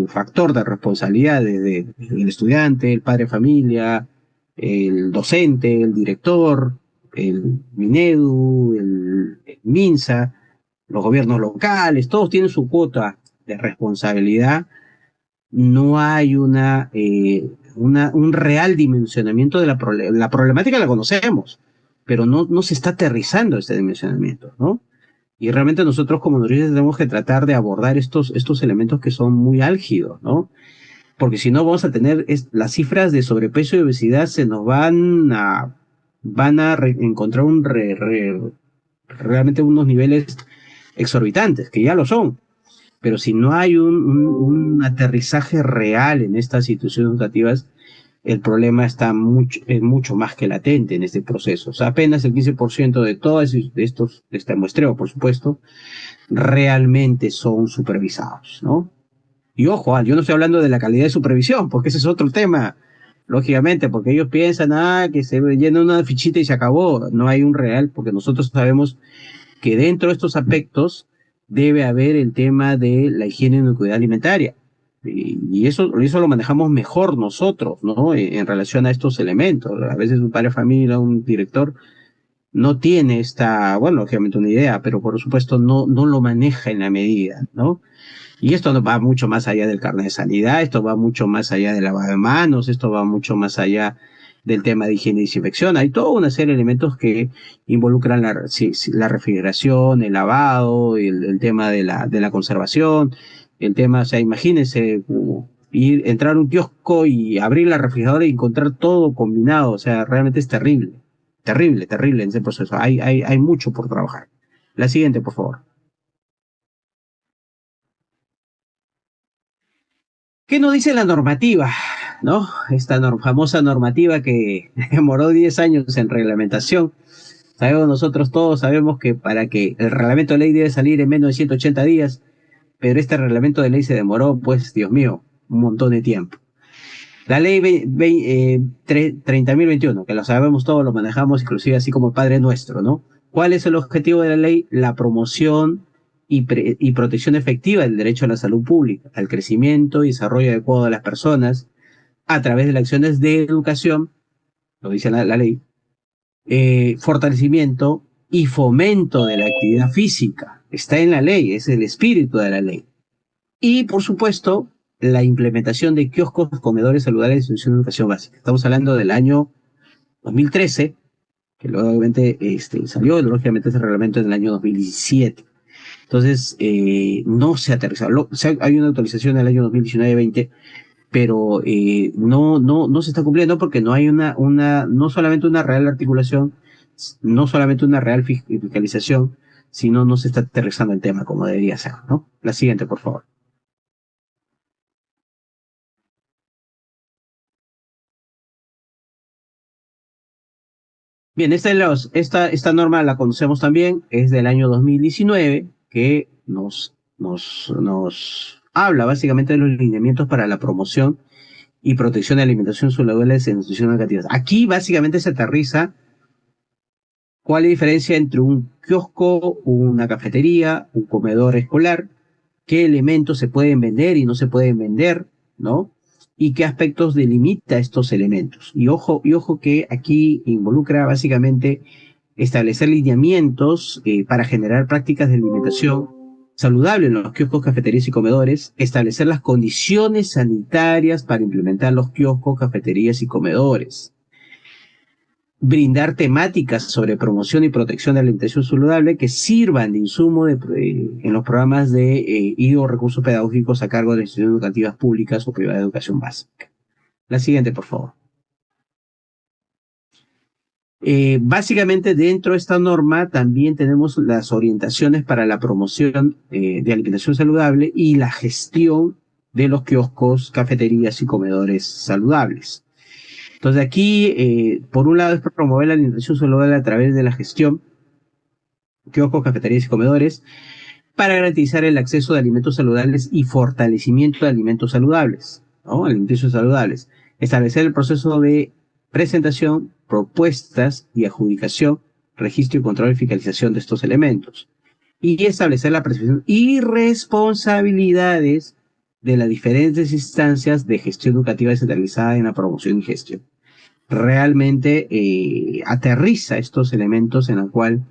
S1: factor de responsabilidad, desde el estudiante, el padre de familia, el docente, el director, el Minedu, el MINSA, los gobiernos locales, todos tienen su cuota de responsabilidad. No hay un real dimensionamiento de la problemática, la conocemos, pero no se está aterrizando este dimensionamiento, ¿no? Y realmente nosotros como nutristas tenemos que tratar de abordar estos elementos que son muy álgidos, ¿no? Porque si no vamos a tener las cifras de sobrepeso y obesidad se nos van a encontrar realmente unos niveles exorbitantes, que ya lo son. Pero si no hay un aterrizaje real en estas instituciones educativas, el problema es mucho más que latente en este proceso. O sea, apenas el 15% de todos de este muestreo, por supuesto, realmente son supervisados, ¿no? Y ojo, yo no estoy hablando de la calidad de supervisión, porque ese es otro tema, lógicamente, porque ellos piensan, que se llena una fichita y se acabó. No hay un real, porque nosotros sabemos que dentro de estos aspectos debe haber el tema de la higiene y inocuidad alimentaria. Y eso lo manejamos mejor nosotros, ¿no? En relación a estos elementos. A veces un padre de familia, un director, no tiene bueno, lógicamente una idea, pero por supuesto no lo maneja en la medida, ¿no? Y esto no va mucho más allá del carnet de sanidad, esto va mucho más allá del lavado de manos, esto va mucho más allá del tema de higiene y desinfección. Hay toda una serie de elementos que involucran la refrigeración, el lavado, el tema de la conservación, el tema, o sea, imagínense entrar a un kiosco y abrir la refrigeradora y encontrar todo combinado, o sea, realmente es terrible, terrible, terrible en ese proceso. Hay mucho por trabajar. La siguiente, por favor. ¿Qué nos dice la normativa? ¿No? Esta famosa normativa que demoró 10 años en reglamentación. Sabemos nosotros todos, sabemos que para que el reglamento de ley debe salir en menos de 180 días, pero este reglamento de ley se demoró, pues, Dios mío, un montón de tiempo. La ley 30.021, que lo sabemos todos, lo manejamos inclusive así como el Padre Nuestro, ¿no? ¿Cuál es el objetivo de la ley? La promoción y protección efectiva del derecho a la salud pública, al crecimiento y desarrollo adecuado de las personas a través de las acciones de educación, lo dice la ley, fortalecimiento y fomento de la actividad física. Está en la ley, es el espíritu de la ley. Y, por supuesto, la implementación de kioscos, comedores saludables y instituciones de educación básica. Estamos hablando del año 2013, que luego obviamente salió, lógicamente ese reglamento en el año 2017. Entonces, no se aterrizó. Hay una actualización en el año 2019-20, pero no se está cumpliendo porque no hay no solamente una real articulación, no solamente una real fiscalización, sino no se está aterrizando el tema como debería ser, ¿no? La siguiente, por favor. Bien, esta norma la conocemos también, es del año 2019, que nos habla básicamente de los lineamientos para la promoción y protección de alimentación saludable en instituciones educativas. Aquí básicamente se aterriza cuál es la diferencia entre un kiosco, una cafetería, un comedor escolar, qué elementos se pueden vender y no se pueden vender, ¿no? Y qué aspectos delimita estos elementos. Y ojo que aquí involucra básicamente establecer lineamientos para generar prácticas de alimentación saludable en los kioscos, cafeterías y comedores, establecer las condiciones sanitarias para implementar los kioscos, cafeterías y comedores. brindar temáticas sobre promoción y protección de la alimentación saludable que sirvan de insumo en los programas y o recursos pedagógicos a cargo de las instituciones educativas públicas o privadas de educación básica. La siguiente, por favor. Básicamente dentro de esta norma también tenemos las orientaciones para la promoción de alimentación saludable y la gestión de los kioscos, cafeterías y comedores saludables. Entonces aquí, por un lado, es promover la alimentación saludable a través de la gestión, kioscos, cafeterías y comedores, para garantizar el acceso de alimentos saludables y fortalecimiento de alimentos saludables, ¿no? Alimentos saludables. Establecer el proceso de presentación, propuestas y adjudicación, registro y control y fiscalización de estos elementos. Y establecer la percepción y responsabilidades de las diferentes instancias de gestión educativa descentralizada en la promoción y gestión. Realmente aterriza estos elementos en la cual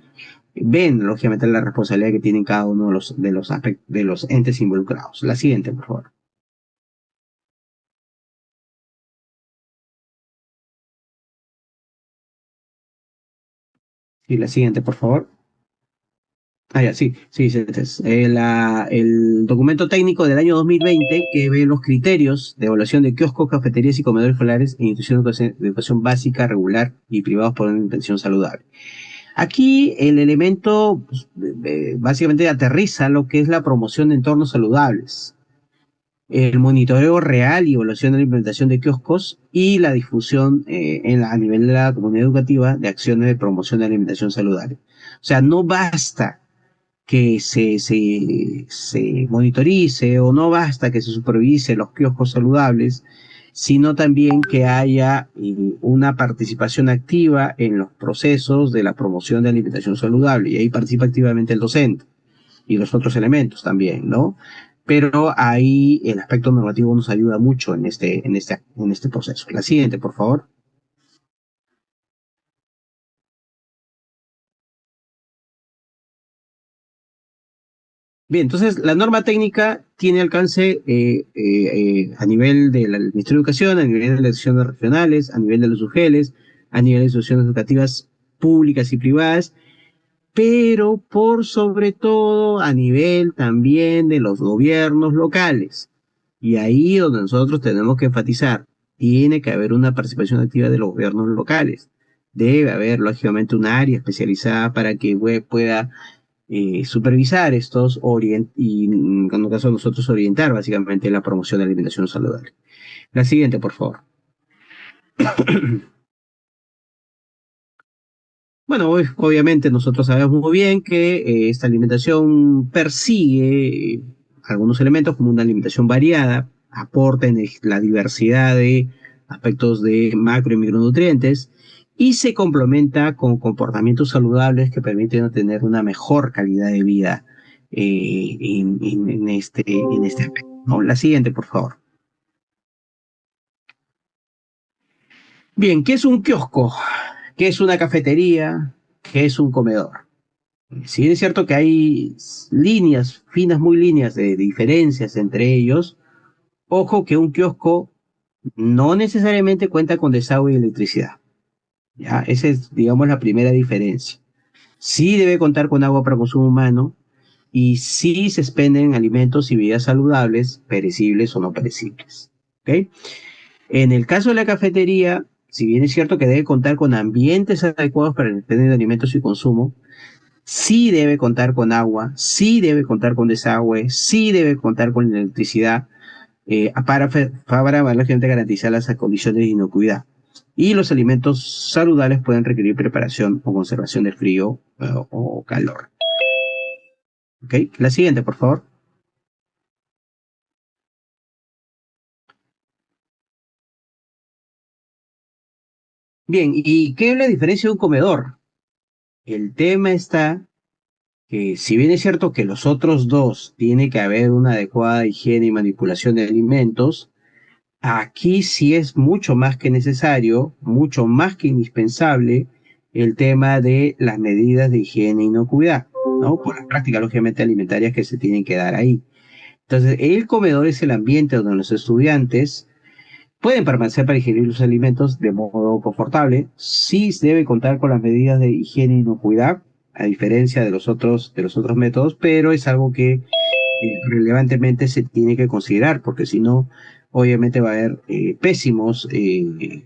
S1: ven, lógicamente, la responsabilidad que tienen cada uno de los entes involucrados. La siguiente, por favor. Sí, la siguiente, por favor. Ah, ya, sí, sí, sí, el documento técnico del año 2020 que ve los criterios de evaluación de kioscos, cafeterías y comedores escolares en instituciones de educación básica, regular y privados por una intención saludable. Aquí el elemento pues, básicamente aterriza lo que es la promoción de entornos saludables, el monitoreo real y evaluación de la implementación de kioscos y la difusión a nivel de la comunidad educativa de acciones de promoción de la alimentación saludable. O sea, no basta que se monitorice o no basta que se supervise los kioscos saludables, sino también que haya una participación activa en los procesos de la promoción de alimentación saludable. Y ahí participa activamente el docente y los otros elementos también, ¿no? Pero ahí el aspecto normativo nos ayuda mucho en este proceso. La siguiente, por favor. Bien, entonces la norma técnica tiene alcance a nivel del Ministerio de Educación, a nivel de las instituciones regionales, a nivel de los UGELES, a nivel de instituciones educativas públicas y privadas, pero por sobre todo a nivel también de los gobiernos locales. Y ahí donde nosotros tenemos que enfatizar, tiene que haber una participación activa de los gobiernos locales. Debe haber, lógicamente, un área especializada para que pueda supervisar y en el caso de nosotros orientar básicamente la promoción de la alimentación saludable. La siguiente, por favor. Bueno, obviamente nosotros sabemos muy bien que esta alimentación persigue algunos elementos como una alimentación variada, aporta en la diversidad de aspectos de macro y micronutrientes y se complementa con comportamientos saludables que permiten tener una mejor calidad de vida en este aspecto, ¿no? La siguiente, por favor. Bien, ¿qué es un kiosco? ¿Qué es una cafetería? ¿Qué es un comedor? Si bien es cierto que hay líneas, finas muy líneas de diferencias entre ellos, ojo que un kiosco no necesariamente cuenta con desagüe y electricidad. ¿Ya? Esa es, digamos, la primera diferencia. Sí debe contar con agua para consumo humano y sí se expenden alimentos y bebidas saludables, perecibles o no perecibles. ¿Ok? En el caso de la cafetería, si bien es cierto que debe contar con ambientes adecuados para el expendio de alimentos y consumo, sí debe contar con agua, sí debe contar con desagüe, sí debe contar con electricidad para básicamente garantizar las condiciones de inocuidad. Y los alimentos saludables pueden requerir preparación o conservación de frío o calor. ¿Ok? La siguiente, por favor. Bien, ¿y qué es la diferencia de un comedor? El tema está que si bien es cierto que los otros dos tiene que haber una adecuada higiene y manipulación de alimentos, aquí sí es mucho más que necesario, mucho más que indispensable el tema de las medidas de higiene y inocuidad, ¿no? Por las prácticas, lógicamente, alimentarias que se tienen que dar ahí. Entonces, el comedor es el ambiente donde los estudiantes Pueden permanecer para ingerir los alimentos de modo confortable. Sí debe contar con las medidas de higiene y inocuidad, a diferencia de los otros métodos, pero es algo que relevantemente se tiene que considerar, porque si no, obviamente va a haber pésimos de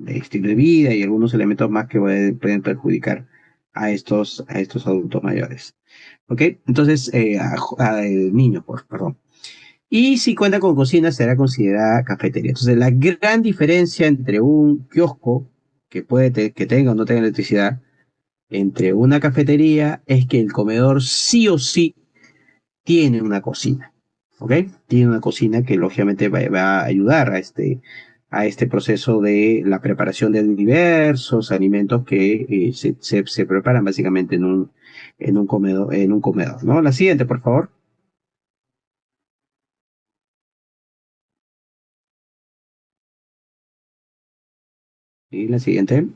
S1: estilo de vida y algunos elementos más que pueden perjudicar a estos adultos mayores. ¿Ok? Entonces, niños, perdón. Y si cuenta con cocina, será considerada cafetería. Entonces, la gran diferencia entre un kiosco que que tenga o no tenga electricidad, entre una cafetería, es que el comedor sí o sí tiene una cocina. ¿Ok? Tiene una cocina que lógicamente va a ayudar a este proceso de la preparación de diversos alimentos que se preparan básicamente en un comedor, ¿no? La siguiente, por favor. Y la siguiente.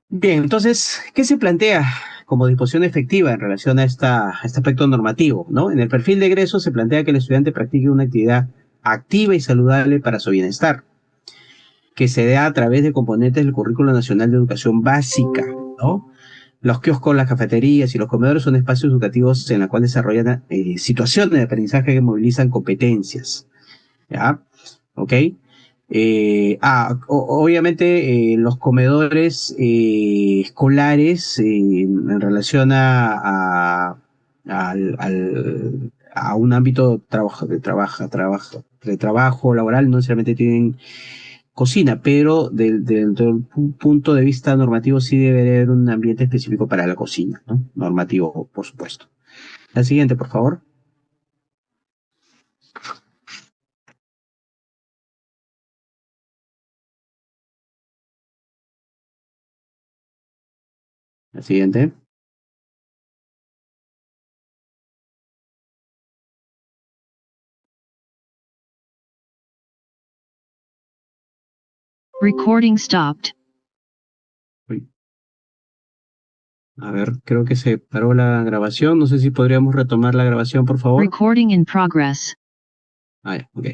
S1: Bien, entonces, ¿qué se plantea como disposición efectiva en relación a este aspecto normativo? ¿No? En el perfil de egreso se plantea que el estudiante practique una actividad activa y saludable para su bienestar, que se dé a través de componentes del Currículo Nacional de Educación Básica, ¿no? Los kioscos, las cafeterías y los comedores son espacios educativos en los cuales desarrollan situaciones de aprendizaje que movilizan competencias, ¿ya? ¿Ok? Obviamente los comedores escolares en relación a un ámbito de trabajo laboral no necesariamente tienen cocina, pero desde el punto de vista normativo sí debe haber un ambiente específico para la cocina, ¿no? Normativo, por supuesto. La siguiente, por favor. La siguiente.
S2: Recording stopped.
S1: Uy, a ver, creo que se paró la grabación. No sé si podríamos retomar la grabación, por favor.
S2: Recording in progress.
S1: Ah, ya, ok.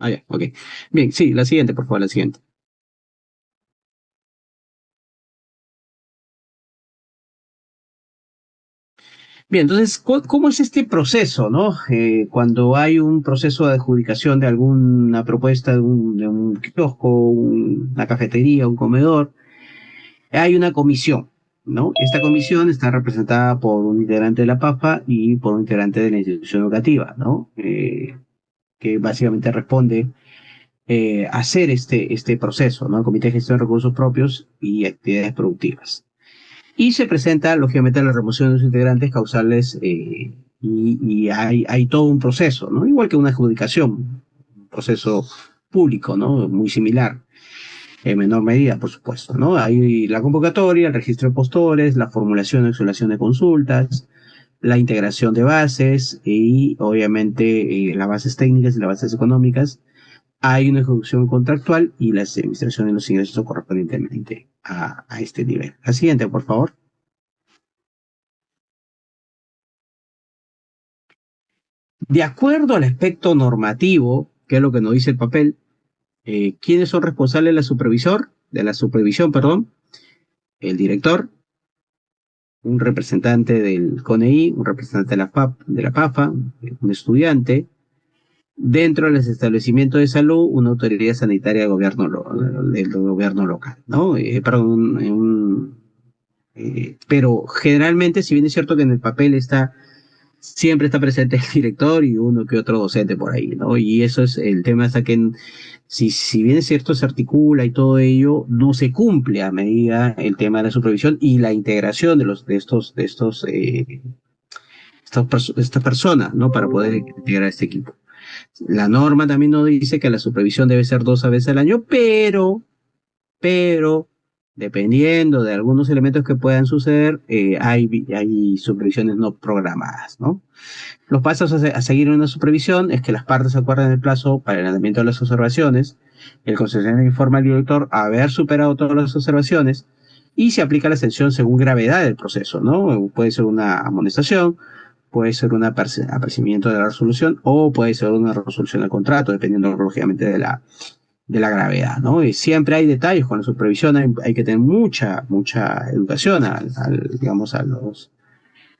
S1: Ah, ya, ok. Bien, sí, la siguiente, por favor, la siguiente. Bien, entonces, ¿cómo es este proceso, no? Cuando hay un proceso de adjudicación de alguna propuesta de un kiosco, una cafetería, un comedor, hay una comisión, ¿no? Esta comisión está representada por un integrante de la PAFA y por un integrante de la institución educativa, ¿no? Que básicamente responde a hacer este proceso, ¿no? El Comité de Gestión de Recursos Propios y Actividades Productivas. Y se presenta, lógicamente, la remoción de los integrantes causales y hay todo un proceso, ¿no? Igual que una adjudicación, un proceso público, ¿no? Muy similar, en menor medida, por supuesto, ¿no? Hay la convocatoria, el registro de postores, la formulación y exhalación de consultas, la integración de bases y, obviamente, las bases técnicas y las bases económicas. Hay una ejecución contractual y la administración de los ingresos correspondientemente a este nivel. La siguiente, por favor. De acuerdo al aspecto normativo, que es lo que nos dice el papel, ¿quiénes son responsables de la supervisión, perdón? El director, un representante del CONEI, un representante de la PAFA, un estudiante, dentro de los establecimientos de salud, una autoridad sanitaria del gobierno local, ¿no? Perdón, pero generalmente, si bien es cierto que en el papel siempre está presente el director y uno que otro docente por ahí, ¿no? Y eso es el tema hasta que si bien es cierto se articula y todo ello, no se cumple a medida el tema de la supervisión y la integración de estas personas, ¿no? Para poder integrar este equipo. La norma también nos dice que la supervisión debe ser 2 veces al año, pero dependiendo de algunos elementos que puedan suceder, hay supervisiones no programadas, ¿no? Los pasos a seguir en una supervisión es que las partes acuerden el plazo para el adelantamiento de las observaciones, el concesionario informa al director haber superado todas las observaciones, y se aplica la sanción según gravedad del proceso, ¿no? Puede ser una amonestación, puede ser un apercibimiento de la resolución o puede ser una resolución del contrato, dependiendo lógicamente de la gravedad, ¿no? Y siempre hay detalles con la supervisión, hay que tener mucha educación digamos,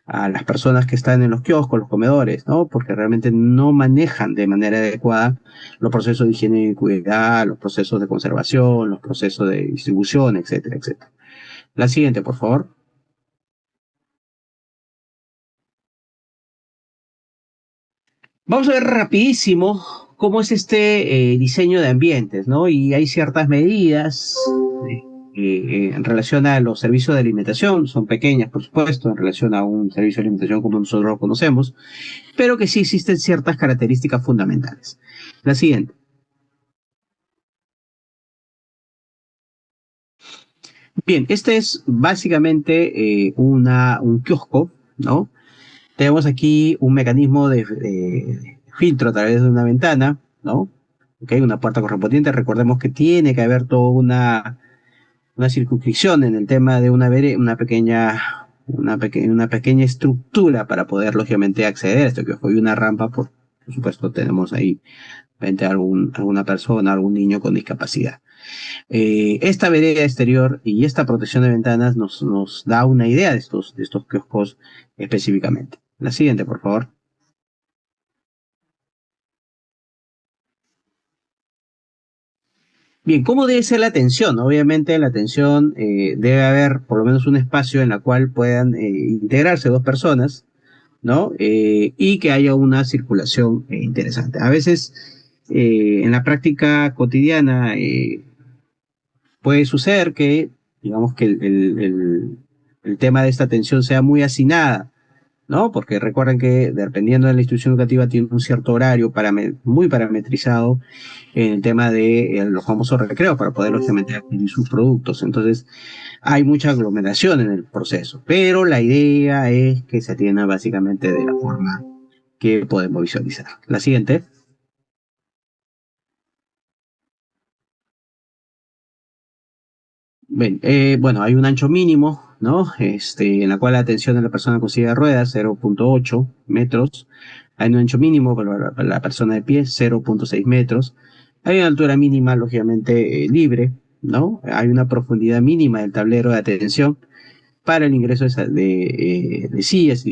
S1: a las personas que están en los kioscos, los comedores, ¿no? Porque realmente no manejan de manera adecuada los procesos de higiene y cuidado, los procesos de conservación, los procesos de distribución, etcétera, etcétera. La siguiente, por favor. Vamos a ver rapidísimo cómo es este diseño de ambientes, ¿no? Y hay ciertas medidas en relación a los servicios de alimentación, son pequeñas, por supuesto, en relación a un servicio de alimentación como nosotros lo conocemos, pero que sí existen ciertas características fundamentales. La siguiente. Bien, este es básicamente un kiosco, ¿no? Tenemos aquí un mecanismo de filtro a través de una ventana, ¿no? Okay, una puerta correspondiente. Recordemos que tiene que haber toda una circunscripción en el tema de una pequeña estructura para poder, lógicamente, acceder a esto, que fue una rampa, por supuesto, tenemos ahí frente a alguna persona, algún niño con discapacidad. Esta vereda exterior y esta protección de ventanas nos da una idea de estos kioscos específicamente. La siguiente, por favor. Bien, ¿cómo debe ser la atención? Obviamente la atención debe haber por lo menos un espacio en la cual puedan integrarse dos personas, ¿no? Y que haya una circulación interesante. A veces en la práctica cotidiana puede suceder que, digamos que el tema de esta atención sea muy asignada, ¿no? Porque recuerden que dependiendo de la institución educativa tiene un cierto horario muy parametrizado en el tema de los famosos recreos para poder lógicamente adquirir sus productos. Entonces hay mucha aglomeración en el proceso, pero la idea es que se atienda básicamente de la forma que podemos visualizar. La siguiente. Bien, bueno, hay un ancho mínimo, ¿no? En la cual la atención de la persona con silla de ruedas, 0.8 metros. Hay un ancho mínimo para la persona de pie, 0.6 metros. Hay una altura mínima, lógicamente, libre, ¿no? Hay una profundidad mínima del tablero de atención para el ingreso de sillas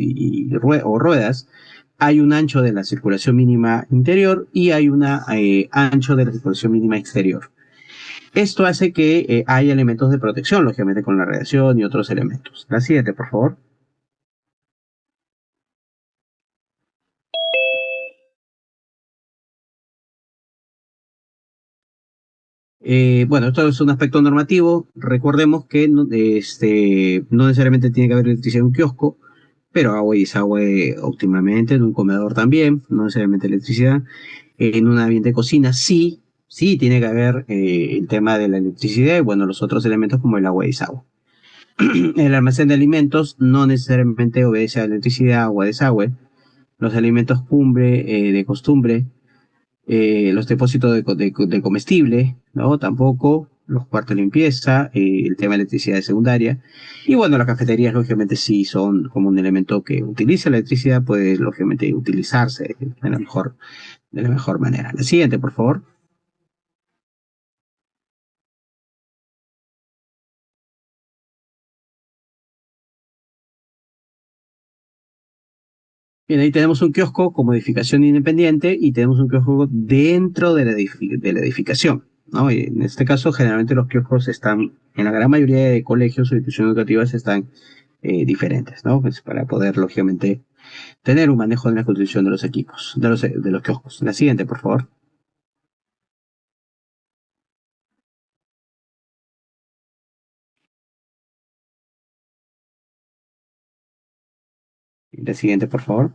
S1: o ruedas. Hay un ancho de la circulación mínima interior y hay un ancho de la circulación mínima exterior. Esto hace que haya elementos de protección, lógicamente con la radiación y otros elementos. La siguiente, por favor. Bueno, esto es un aspecto normativo. Recordemos que no necesariamente tiene que haber electricidad en un kiosco, pero agua y desagüe óptimamente, en un comedor también, no necesariamente electricidad. En un ambiente de cocina sí, sí tiene que haber el tema de la electricidad y bueno, los otros elementos como el agua y desagüe. El almacén de alimentos no necesariamente obedece a electricidad, agua, desagüe. Los alimentos cumbre, de costumbre, los depósitos de comestible, ¿no? Tampoco, los cuartos de limpieza, el tema de electricidad secundaria. Y bueno, las cafeterías, lógicamente, sí son como un elemento que utiliza la electricidad, puede, lógicamente, utilizarse de la mejor manera. La siguiente, por favor. Bien, ahí tenemos un kiosco con modificación independiente y tenemos un kiosco dentro de la edificación, ¿no? Y en este caso, generalmente los kioscos están, en la gran mayoría de colegios o instituciones educativas están diferentes, ¿no? Pues para poder, lógicamente, tener un manejo de la construcción de los equipos, de los kioscos. La siguiente, por favor. La siguiente, por favor.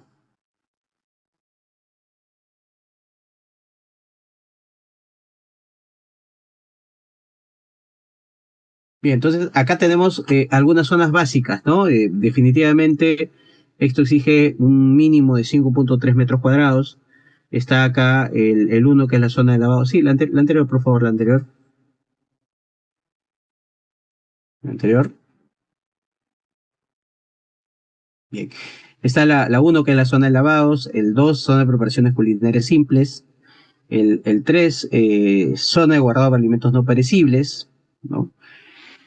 S1: Bien, entonces acá tenemos algunas zonas básicas, ¿no? Definitivamente esto exige un mínimo de 5.3 metros cuadrados. Está acá el 1 que es la zona de lavado. Sí, la anterior, por favor, la anterior. Anterior. Bien. Está la 1, que es la zona de lavados, el 2, zona de preparaciones culinarias simples, el 3, zona de guardado para alimentos no perecibles, ¿no?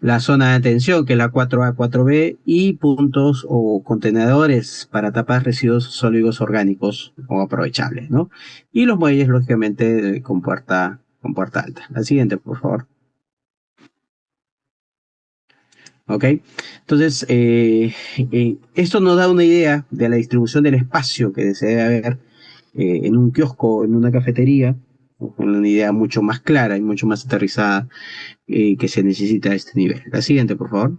S1: La zona de atención, que es la 4A, 4B, y puntos o contenedores para tapas residuos sólidos orgánicos o aprovechables, ¿no? Y los muelles, lógicamente, con puerta alta. La siguiente, por favor. ¿Ok? Entonces, esto nos da una idea de la distribución del espacio que se debe haber en un kiosco, en una cafetería, con una idea mucho más clara y mucho más aterrizada que se necesita a este nivel. La siguiente, por favor.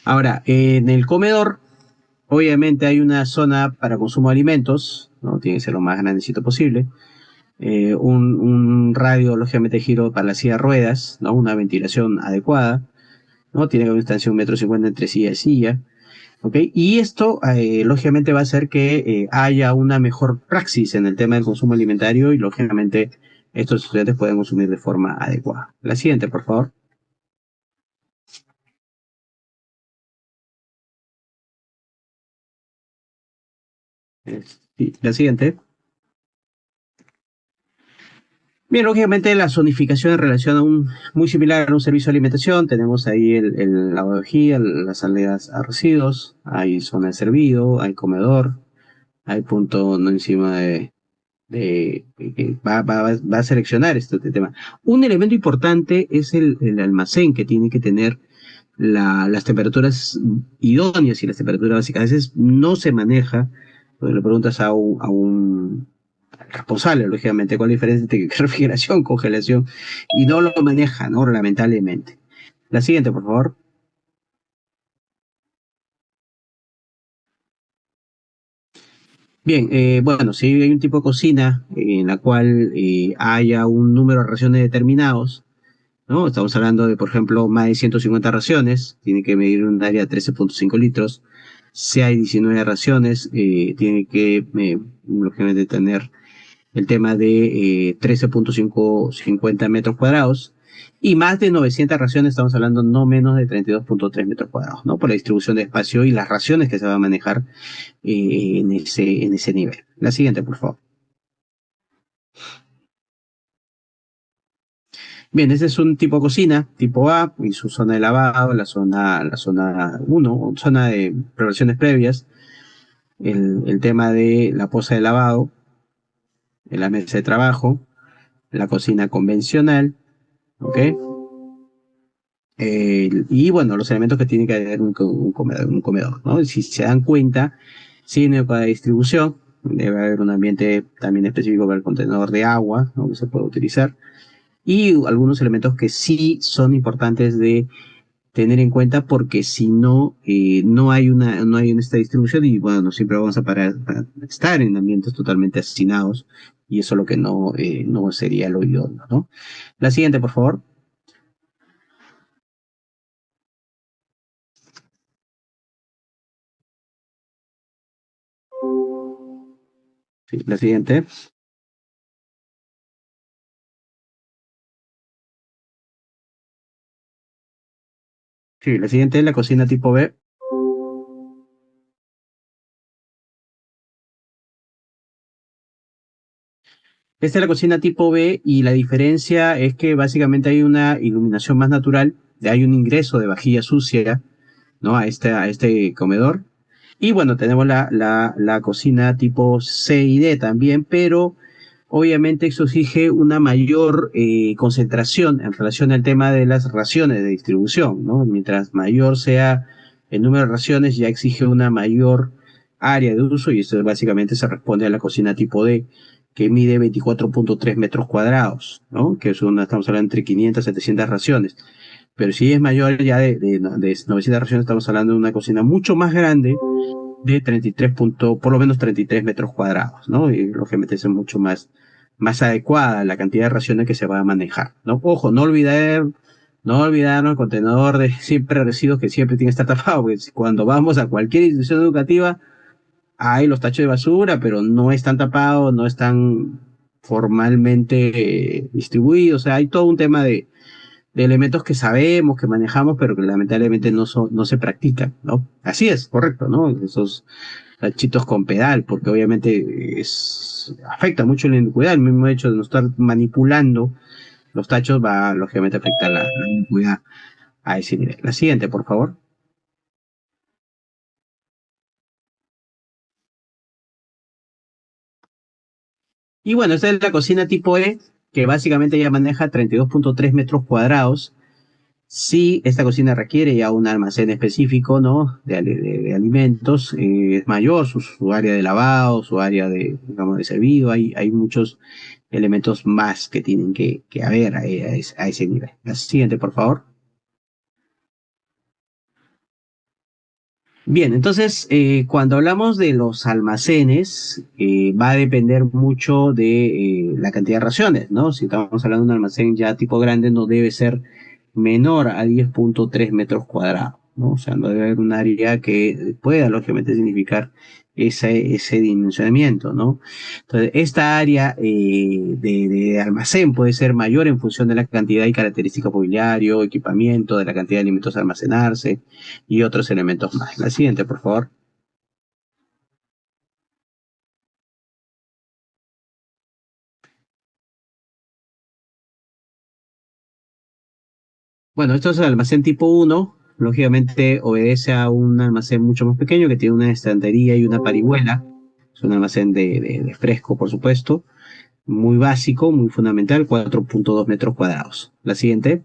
S1: Ahora, en el comedor, obviamente hay una zona para consumo de alimentos, ¿no? Tiene que ser lo más grandecito posible. Un radio, lógicamente, de giro para la silla de ruedas, ¿no? Una ventilación adecuada, ¿no? Tiene que haber una distancia de 1,50 m entre silla y silla. ¿Ok? Y esto, lógicamente, va a hacer que haya una mejor praxis en el tema del consumo alimentario y, lógicamente, estos estudiantes pueden consumir de forma adecuada. La siguiente, por favor. Sí, la siguiente. Bien, lógicamente la zonificación en relación a muy similar a un servicio de alimentación, tenemos ahí la bodegía, las salidas a residuos, hay zona de servido, hay comedor, hay punto no encima de que va a seleccionar este tema. Un elemento importante es el almacén que tiene que tener las temperaturas idóneas y las temperaturas básicas. A veces no se maneja, porque le preguntas a un responsable, lógicamente, cuál es la diferencia entre refrigeración, congelación, y no lo maneja, ¿no? Lamentablemente. La siguiente, por favor. Bien, bueno, si hay un tipo de cocina en la cual haya un número de raciones determinados, ¿no? Estamos hablando de, por ejemplo, más de 150 raciones, tiene que medir un área de 13,5 litros. Si hay 19 raciones, tiene que, lógicamente, tener el tema de 13,550 metros cuadrados. Y más de 900 raciones, estamos hablando no menos de 32,3 metros cuadrados, ¿no? Por la distribución de espacio y las raciones que se va a manejar en ese nivel. La siguiente, por favor. Bien, este es un tipo de cocina, tipo A, y su zona de lavado, la zona 1, zona de preparaciones previas, el tema de la poza de lavado, la mesa de trabajo, la cocina convencional, ¿ok? Y bueno, los elementos que tiene que tener un comedor, ¿no? Si se dan cuenta, sin para distribución, debe haber un ambiente también específico para el contenedor de agua, ¿no? Que se puede utilizar, y algunos elementos que sí son importantes de tener en cuenta porque si no, no hay esta distribución y bueno, siempre vamos a parar a estar en ambientes totalmente hacinados y eso es lo que no sería lo idóneo, ¿no? La siguiente, por favor. Sí, la siguiente. Sí, la siguiente es la cocina tipo B. Esta es la cocina tipo B y la diferencia es que básicamente hay una iluminación más natural, hay un ingreso de vajilla sucia, ¿no? A este comedor. Y bueno, tenemos la cocina tipo C y D también, pero obviamente eso exige una mayor concentración en relación al tema de las raciones de distribución, ¿no? Mientras mayor sea el número de raciones, ya exige una mayor área de uso y esto básicamente se responde a la cocina tipo D, que mide 24,3 metros cuadrados, ¿no? Que es estamos hablando entre 500 y 700 raciones. Pero si es mayor ya de 900 raciones, estamos hablando de una cocina mucho más grande, de 33 por lo menos 33 metros cuadrados, ¿no? Y lógicamente es mucho más adecuada la cantidad de raciones que se va a manejar, ¿no? Ojo, no olvidar el contenedor de siempre residuos que siempre tiene que estar tapado, porque cuando vamos a cualquier institución educativa hay los tachos de basura, pero no están tapados, no están formalmente distribuidos. O sea, hay todo un tema de elementos que sabemos, que manejamos, pero que lamentablemente no se practican, ¿no? Así es, correcto, ¿no? Esos tachitos con pedal, porque obviamente afecta mucho la inocuidad. El mismo hecho de no estar manipulando los tachos va, lógicamente, a afectar la inocuidad a ese nivel. La siguiente, por favor. Y bueno, esta es la cocina tipo E, que básicamente ya maneja 32.3 metros cuadrados. Si esta cocina requiere ya un almacén específico, ¿no? De alimentos, es mayor su área de lavado, su área de, digamos, de servido, hay muchos elementos más que tienen que haber a ese nivel. La siguiente, por favor. Bien, entonces, cuando hablamos de los almacenes, va a depender mucho de la cantidad de raciones, ¿no? Si estamos hablando de un almacén ya tipo grande, no debe ser menor a 10.3 metros cuadrados, ¿no? O sea, no debe haber un área que pueda, lógicamente, significar ese dimensionamiento, ¿no? Entonces, esta área de almacén puede ser mayor en función de la cantidad y característica mobiliario, equipamiento, de la cantidad de alimentos a almacenarse y otros elementos más. La siguiente, por favor. Bueno, esto es el almacén tipo uno. Lógicamente obedece a un almacén mucho más pequeño que tiene una estantería y una parihuela. Es un almacén de fresco, por supuesto. Muy básico, muy fundamental, 4.2 metros cuadrados. La siguiente.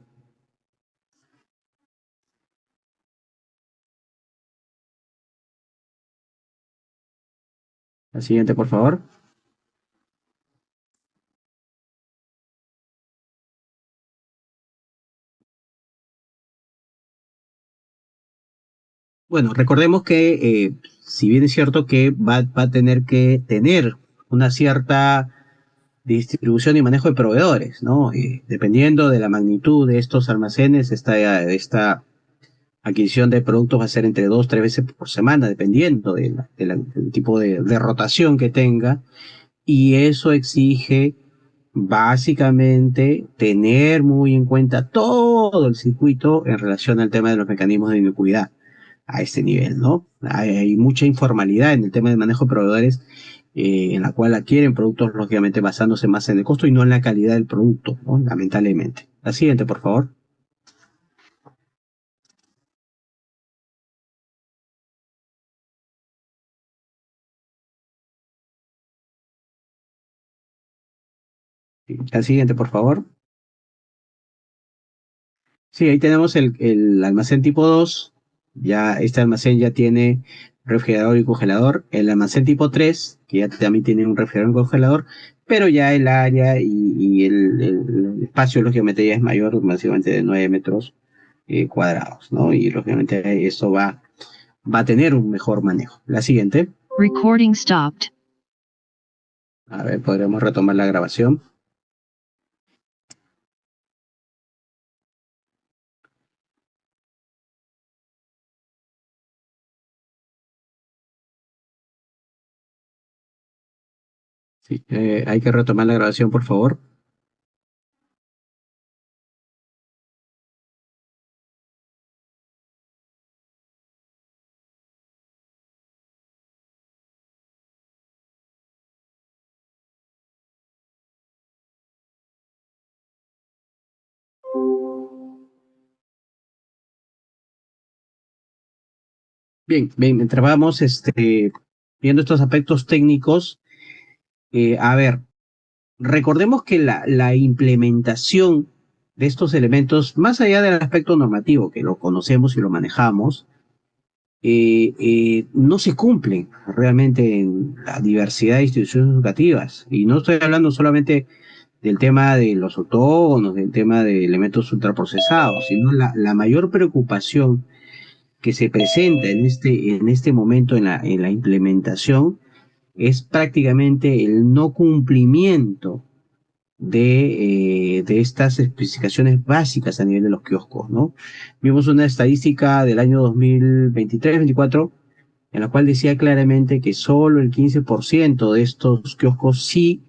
S1: La siguiente, por favor. Bueno, recordemos que si bien es cierto que va a tener que tener una cierta distribución y manejo de proveedores, ¿no? Dependiendo de la magnitud de estos almacenes, esta adquisición de productos va a ser entre 2 o 3 veces por semana, dependiendo del tipo de rotación que tenga. Y eso exige básicamente tener muy en cuenta todo el circuito en relación al tema de los mecanismos de inocuidad a este nivel, ¿no? Hay mucha informalidad en el tema del manejo de proveedores, en la cual adquieren productos, lógicamente, basándose más en el costo y no en la calidad del producto, ¿no? Lamentablemente. La siguiente, por favor. La siguiente, por favor. Sí, ahí tenemos el almacén tipo 2. Ya este almacén ya tiene refrigerador y congelador. El almacén tipo 3, que ya también tiene un refrigerador y congelador, pero ya el área y el espacio, lógicamente, ya es mayor, básicamente de 9 metros cuadrados, ¿no? Y lógicamente eso va a tener un mejor manejo. La siguiente.
S2: Recording stopped.
S1: A ver, podremos retomar la grabación. Sí, hay que retomar la grabación, por favor. Bien, bien, mientras vamos viendo estos aspectos técnicos, a ver, recordemos que la implementación de estos elementos, más allá del aspecto normativo, que lo conocemos y lo manejamos, no se cumplen realmente en la diversidad de instituciones educativas. Y no estoy hablando solamente del tema de los octógonos, del tema de elementos ultraprocesados, sino la mayor preocupación que se presenta en este momento en la implementación es prácticamente el no cumplimiento de estas especificaciones básicas a nivel de los kioscos, ¿no? Vimos una estadística del año 2023-24 en la cual decía claramente que solo el 15% de estos kioscos sí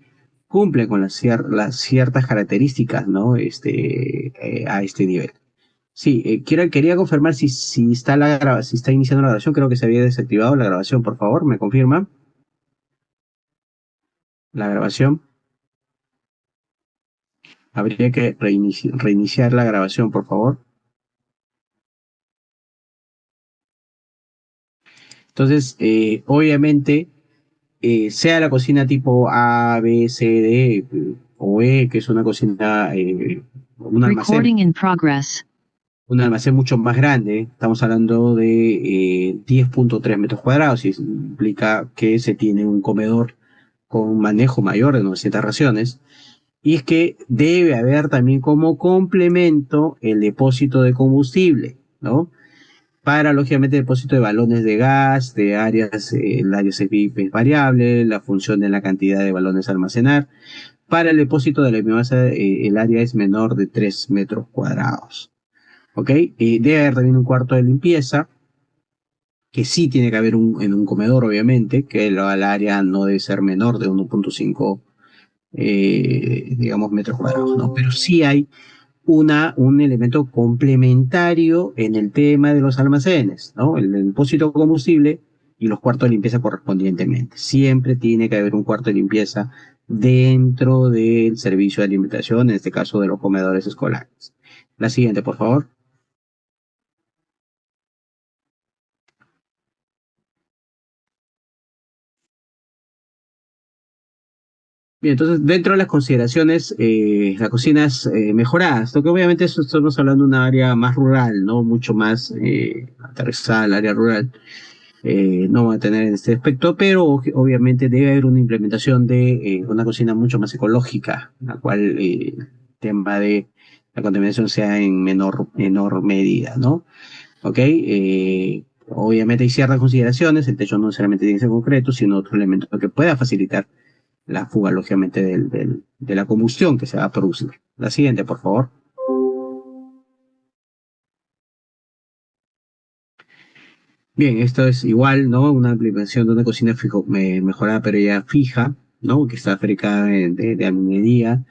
S1: cumplen con las ciertas características, ¿no? A este nivel. Sí, quería confirmar si está si está iniciando la grabación. Creo que se había desactivado la grabación, por favor, ¿me confirma? La grabación. Habría que reiniciar la grabación, por favor. Entonces, obviamente, sea la cocina tipo A, B, C, D o E, que es una cocina,
S2: Recording in progress.
S1: un almacén mucho más grande. Estamos hablando de 10.3 metros cuadrados, y eso implica que se tiene un comedor con un manejo mayor de 900 raciones. Y es que debe haber también como complemento el depósito de combustible, ¿no? Para, lógicamente, el depósito de balones de gas, de áreas, el área es variable, la función de la cantidad de balones a almacenar. Para el depósito de la biomasa, el área es menor de 3 metros cuadrados. ¿Ok? Debe haber también un cuarto de limpieza, que sí tiene que haber en un comedor, obviamente, que el área no debe ser menor de 1.5, digamos, metros cuadrados, ¿no? Pero sí hay un elemento complementario en el tema de los almacenes, ¿no? El depósito de combustible y los cuartos de limpieza correspondientemente. Siempre tiene que haber un cuarto de limpieza dentro del servicio de alimentación, en este caso de los comedores escolares. La siguiente, por favor. Bien, entonces, dentro de las consideraciones, las cocinas mejoradas, lo que obviamente estamos hablando de una área más rural, ¿no? Mucho más aterrizada al área rural. No va a tener en este aspecto, pero obviamente debe haber una implementación de una cocina mucho más ecológica, la cual el tema de la contaminación sea en menor medida, ¿no? ¿Ok? Obviamente hay ciertas consideraciones, el techo no necesariamente tiene que ser concreto, sino otro elemento que pueda facilitar la fuga, lógicamente, de la combustión que se va a producir. La siguiente, por favor. Bien, esto es igual, ¿no? Una implementación de una cocina mejorada, pero ya fija, ¿no? Que está fabricada de albañilería.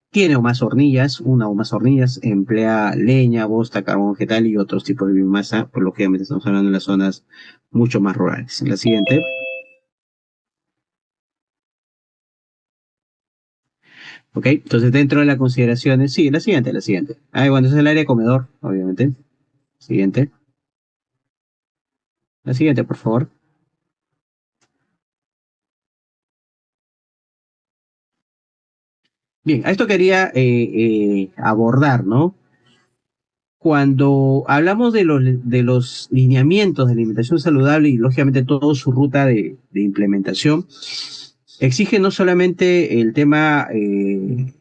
S1: Tiene o más hornillas, una o más hornillas, emplea leña, bosta, carbón vegetal y otros tipos de biomasa, por lo que obviamente estamos hablando de las zonas mucho más rurales. La siguiente. Ok, entonces dentro de las consideraciones, sí, la siguiente. Ah, bueno, ese es el área de comedor, obviamente. Siguiente. La siguiente, por favor. Bien, a esto quería abordar, ¿no? Cuando hablamos de los lineamientos de alimentación saludable y lógicamente toda su ruta de implementación, exige no solamente el tema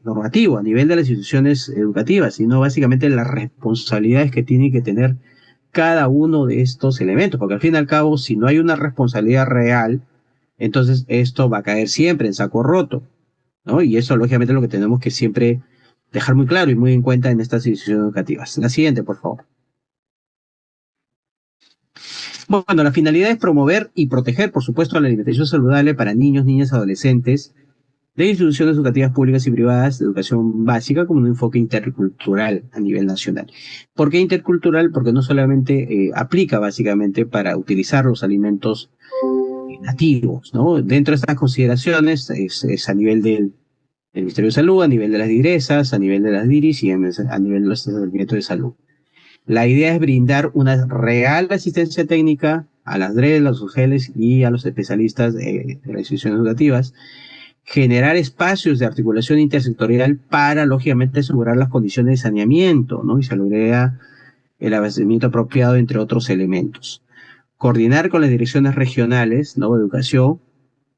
S1: normativo a nivel de las instituciones educativas, sino básicamente las responsabilidades que tiene que tener cada uno de estos elementos, porque al fin y al cabo, si no hay una responsabilidad real, entonces esto va a caer siempre en saco roto, ¿no? Y eso, lógicamente, es lo que tenemos que siempre dejar muy claro y muy en cuenta en estas instituciones educativas. La siguiente, por favor. Bueno, la finalidad es promover y proteger, por supuesto, la alimentación saludable para niños, niñas, adolescentes de instituciones educativas públicas y privadas de educación básica, como un enfoque intercultural a nivel nacional. ¿Por qué intercultural? Porque no solamente aplica básicamente para utilizar los alimentos nativos, ¿no? Dentro de estas consideraciones es a nivel del Ministerio de Salud, a nivel de las digresas, a nivel de las DIRIS y a nivel de los establecimientos de salud. La idea es brindar una real asistencia técnica a las DRES, a los UGELES y a los especialistas de las instituciones educativas, generar espacios de articulación intersectorial para, lógicamente, asegurar las condiciones de saneamiento, ¿no? Y se logra el abastecimiento apropiado, entre otros elementos. Coordinar con las direcciones regionales, ¿no? De educación,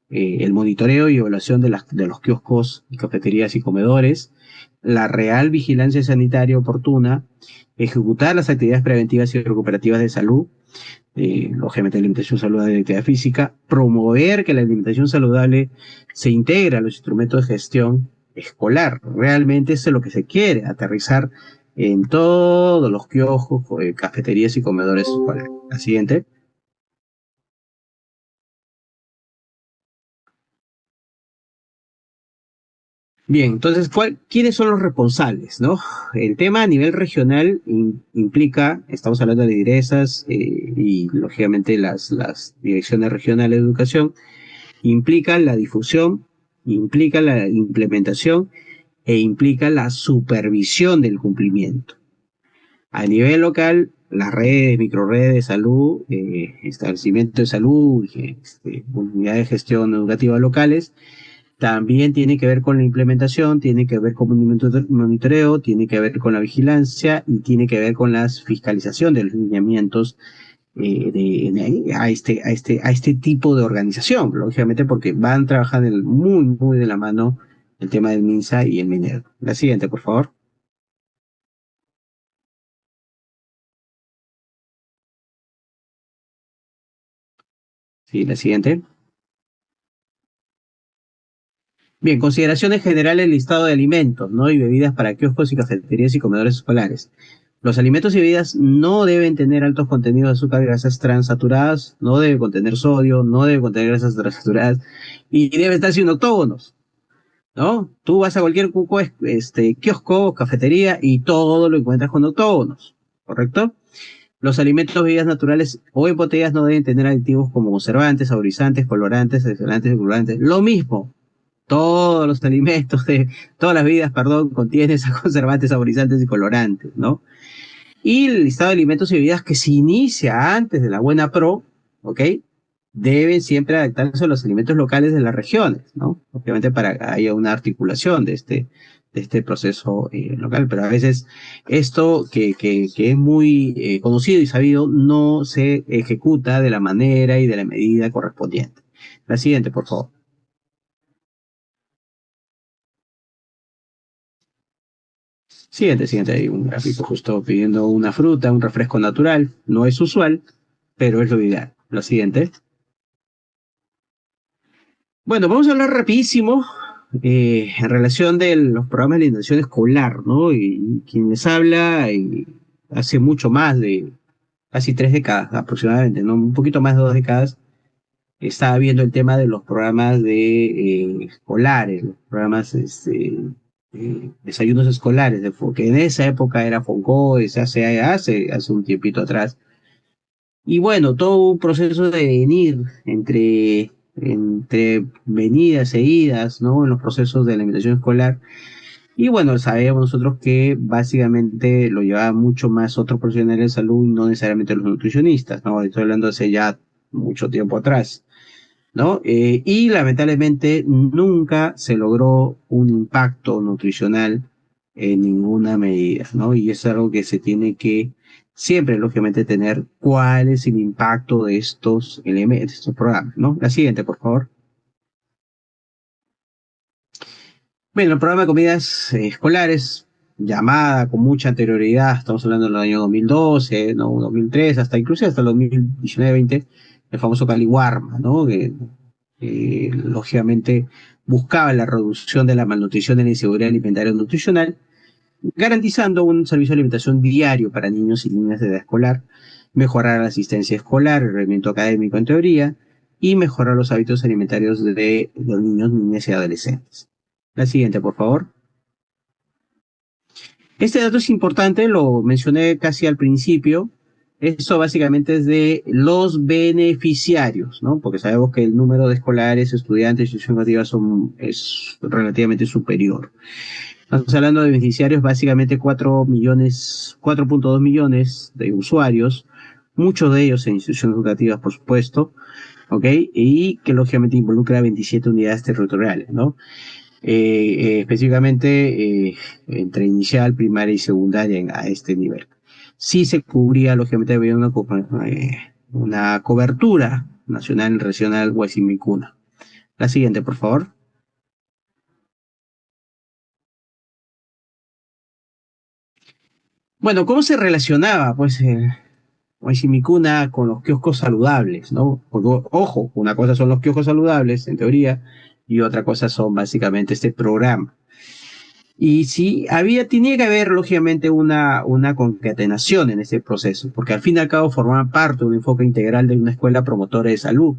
S1: el monitoreo y evaluación de los kioscos, cafeterías y comedores, la real vigilancia sanitaria oportuna, ejecutar las actividades preventivas y recuperativas de salud, lógicamente la alimentación saludable y actividad física, promover que la alimentación saludable se integre a los instrumentos de gestión escolar. Realmente eso es lo que se quiere, aterrizar en todos los kioscos, cafeterías y comedores escolares. La siguiente. Bien, entonces, ¿quiénes son los responsables, no? El tema a nivel regional implica, estamos hablando de DIRESAS y lógicamente las direcciones regionales de educación, implica la difusión, implica la implementación e implica la supervisión del cumplimiento. A nivel local, las redes, microredes de salud, establecimientos de salud, unidades de gestión educativa locales, también tiene que ver con la implementación, tiene que ver con monitoreo, tiene que ver con la vigilancia y tiene que ver con la fiscalización de los lineamientos a este tipo de organización, lógicamente porque van trabajando muy, muy de la mano el tema del MINSA y el MINER. La siguiente, por favor. Sí, la siguiente. Bien, consideraciones generales del listado de alimentos, ¿no? Y bebidas para kioscos y cafeterías y comedores escolares. Los alimentos y bebidas no deben tener altos contenidos de azúcar y grasas transaturadas, no debe contener sodio, no debe contener grasas transaturadas y debe estar sin octógonos, ¿no? Tú vas a cualquier kiosco, cafetería y todo lo encuentras con octógonos, ¿correcto? Los alimentos, bebidas naturales o en botellas no deben tener aditivos como conservantes, saborizantes, colorantes, adicionantes y colorantes. Lo mismo, todos los alimentos de todas las bebidas, perdón, contienen conservantes, saborizantes y colorantes, ¿no? Y el listado de alimentos y bebidas que se inicia antes de la buena pro, ¿ok? Deben siempre adaptarse a los alimentos locales de las regiones, ¿no? Obviamente para que haya una articulación de este proceso local, pero a veces esto que es muy conocido y sabido no se ejecuta de la manera y de la medida correspondiente. La siguiente, por favor. Siguiente, hay un gráfico justo pidiendo una fruta, un refresco natural, no es usual, pero es lo ideal. Lo siguiente. Bueno, vamos a hablar rapidísimo en relación de los programas de alimentación escolar, ¿no? Y quien les habla hace mucho más de casi 3 décadas aproximadamente, ¿no? Un poquito más de 2 décadas, estaba viendo el tema de los programas de escolares, los programas desayunos escolares, que en esa época era FONCO, hace un tiempito atrás. Y bueno, todo un proceso de venir entre venidas e idas, ¿no? En los procesos de alimentación escolar. Y bueno, sabemos nosotros que básicamente lo llevaban mucho más otros profesionales de salud, no necesariamente los nutricionistas, ¿no? Estoy hablando hace ya mucho tiempo atrás, ¿no? Y lamentablemente nunca se logró un impacto nutricional en ninguna medida, ¿no? Y es algo que se tiene que siempre, lógicamente, tener cuál es el impacto de estos elementos, estos programas, ¿no? La siguiente, por favor. Bueno, el programa de comidas escolares, llamada con mucha anterioridad, estamos hablando del año 2012, ¿no? 2003, hasta incluso hasta el 2019-20, el famoso Caliwarma, ¿no? Lógicamente buscaba la reducción de la malnutrición y la inseguridad alimentaria y nutricional, garantizando un servicio de alimentación diario para niños y niñas de edad escolar, mejorar la asistencia escolar, el rendimiento académico en teoría, y mejorar los hábitos alimentarios de los niños, niñas y adolescentes. La siguiente, por favor. Este dato es importante, lo mencioné casi al principio. Esto básicamente es de los beneficiarios, ¿no? Porque sabemos que el número de escolares, estudiantes y instituciones educativas es relativamente superior. Estamos hablando de beneficiarios, básicamente 4.2 millones de usuarios, muchos de ellos en instituciones educativas, por supuesto, ¿ok? Y que lógicamente involucra 27 unidades territoriales, ¿no? Específicamente entre inicial, primaria y secundaria a este nivel. Sí se cubría, lógicamente, había una cobertura nacional, regional, Guasimicuna. La siguiente, por favor. Bueno, ¿cómo se relacionaba, pues, Guasimicuna con los kioscos saludables, ¿no? Porque, ojo, una cosa son los kioscos saludables, en teoría, y otra cosa son básicamente este programa. Y sí, tenía que haber, lógicamente, una concatenación en ese proceso, porque al fin y al cabo formaban parte de un enfoque integral de una escuela promotora de salud,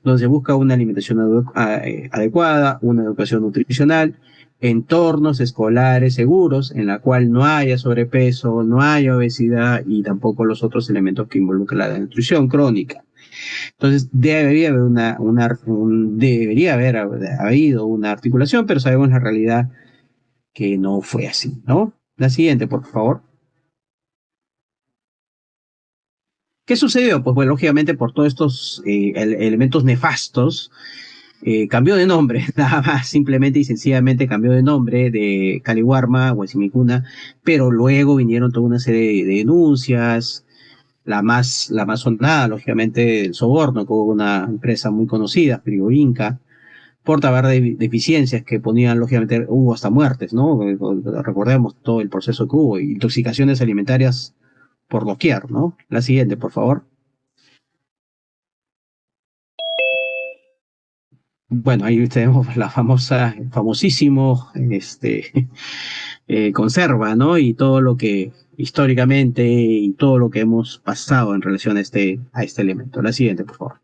S1: donde se busca una alimentación adecuada, una educación nutricional, entornos escolares seguros, en la cual no haya sobrepeso, no haya obesidad y tampoco los otros elementos que involucran la nutrición crónica. Entonces, debería haber habido una articulación, pero sabemos la realidad que no fue así, ¿no? La siguiente, por favor. ¿Qué sucedió? Pues bueno, lógicamente por todos estos elementos nefastos, cambió de nombre, nada más, simplemente y sencillamente cambió de nombre de Caliwarma o Simicuna, pero luego vinieron toda una serie de denuncias, la más sonada, lógicamente, el soborno con una empresa muy conocida, Frigo Inca, por tabar de deficiencias que ponían, lógicamente, hubo hasta muertes, ¿no? Recordemos todo el proceso que hubo, intoxicaciones alimentarias por doquier, ¿no? La siguiente, por favor. Bueno, ahí tenemos la famosísimo, conserva, ¿no? Y todo lo que históricamente y todo lo que hemos pasado en relación a este elemento. La siguiente, por favor.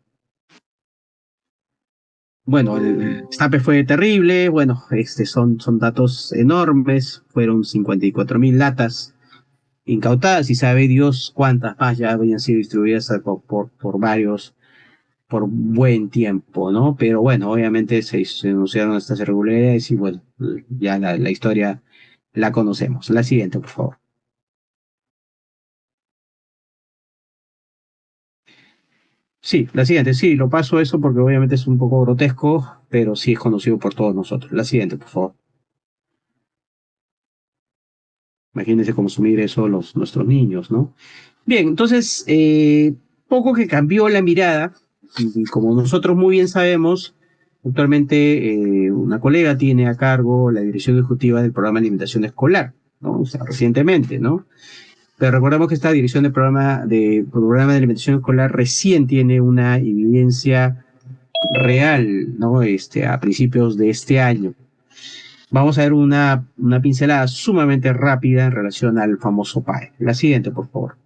S1: Bueno, el destape fue terrible, bueno, son datos enormes, fueron 54.000 latas incautadas y sabe Dios cuántas más ya habían sido distribuidas por buen tiempo, ¿no? Pero bueno, obviamente se denunciaron estas irregularidades y bueno, ya la historia la conocemos. La siguiente, por favor. Sí, la siguiente, sí, lo paso eso porque obviamente es un poco grotesco, pero sí es conocido por todos nosotros. La siguiente, por favor. Imagínense consumir eso nuestros niños, ¿no? Bien, entonces, poco que cambió la mirada, y como nosotros muy bien sabemos, actualmente una colega tiene a cargo la dirección ejecutiva del programa de alimentación escolar, ¿no? O sea, recientemente, ¿no? Pero recordemos que esta dirección del programa de alimentación escolar recién tiene una evidencia real, ¿no? A principios de este año. Vamos a ver una pincelada sumamente rápida en relación al famoso PAE. La siguiente, por favor.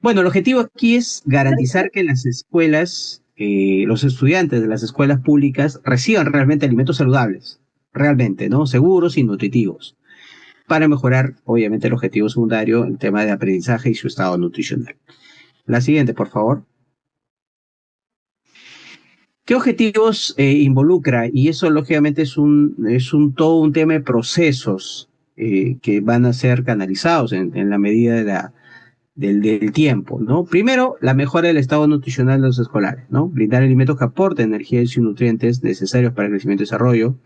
S1: Bueno, el objetivo aquí es garantizar que las escuelas, los estudiantes de las escuelas públicas reciban realmente alimentos saludables, realmente, ¿no? Seguros y nutritivos, para mejorar, obviamente, el objetivo secundario, el tema de aprendizaje y su estado nutricional. La siguiente, por favor. ¿Qué objetivos involucra? Y eso, lógicamente, todo un tema de procesos que van a ser canalizados en la medida del tiempo, ¿no? Primero, la mejora del estado nutricional de los escolares, ¿no? Brindar alimentos que aporten energías y nutrientes necesarios para el crecimiento y desarrollo.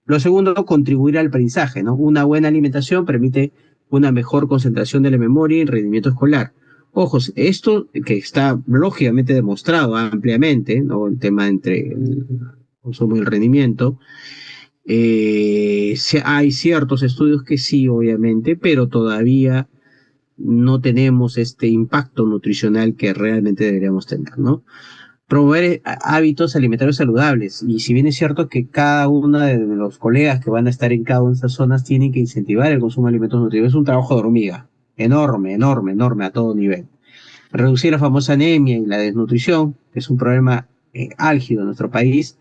S1: Lo segundo, contribuir al aprendizaje, ¿no? Una buena alimentación permite una mejor concentración de la memoria y el rendimiento escolar. Ojos, esto que está lógicamente demostrado ampliamente, ¿no? El tema entre el consumo y el rendimiento. Hay ciertos estudios que sí, obviamente, pero todavía no tenemos este impacto nutricional que realmente deberíamos tener, ¿no? Promover hábitos alimentarios saludables. Y si bien es cierto que cada uno de los colegas que van a estar en cada una de esas zonas tienen que incentivar el consumo de alimentos nutritivos, es un trabajo de hormiga. Enorme, enorme, enorme a todo nivel. Reducir la famosa anemia y la desnutrición, que es un problema álgido en nuestro país.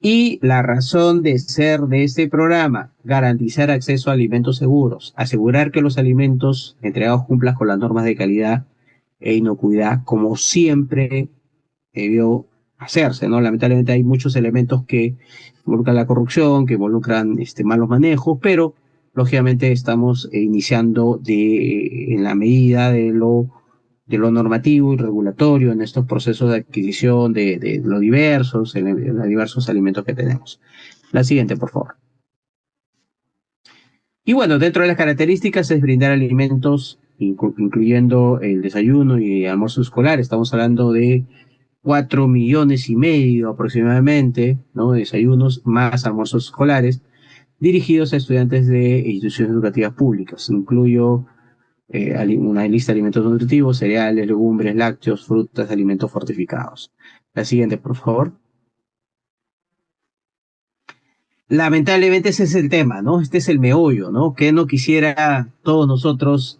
S1: Y la razón de ser de este programa, garantizar acceso a alimentos seguros, asegurar que los alimentos entregados cumplan con las normas de calidad e inocuidad, como siempre debió hacerse, ¿no? Lamentablemente hay muchos elementos que involucran la corrupción, que involucran malos manejos, pero lógicamente estamos iniciando en la medida de lo normativo y regulatorio en estos procesos de adquisición de los los diversos alimentos que tenemos. La siguiente, por favor. Y bueno, dentro de las características es brindar alimentos, incluyendo el desayuno y almuerzo escolar. Estamos hablando de 4,5 millones aproximadamente, ¿no? Desayunos más almuerzos escolares dirigidos a estudiantes de instituciones educativas públicas. Incluyo una lista de alimentos nutritivos, cereales, legumbres, lácteos, frutas, alimentos fortificados. La siguiente, por favor. lamentablemente ese es el tema, ¿no? Este es el meollo, ¿no? Que no quisiera todos nosotros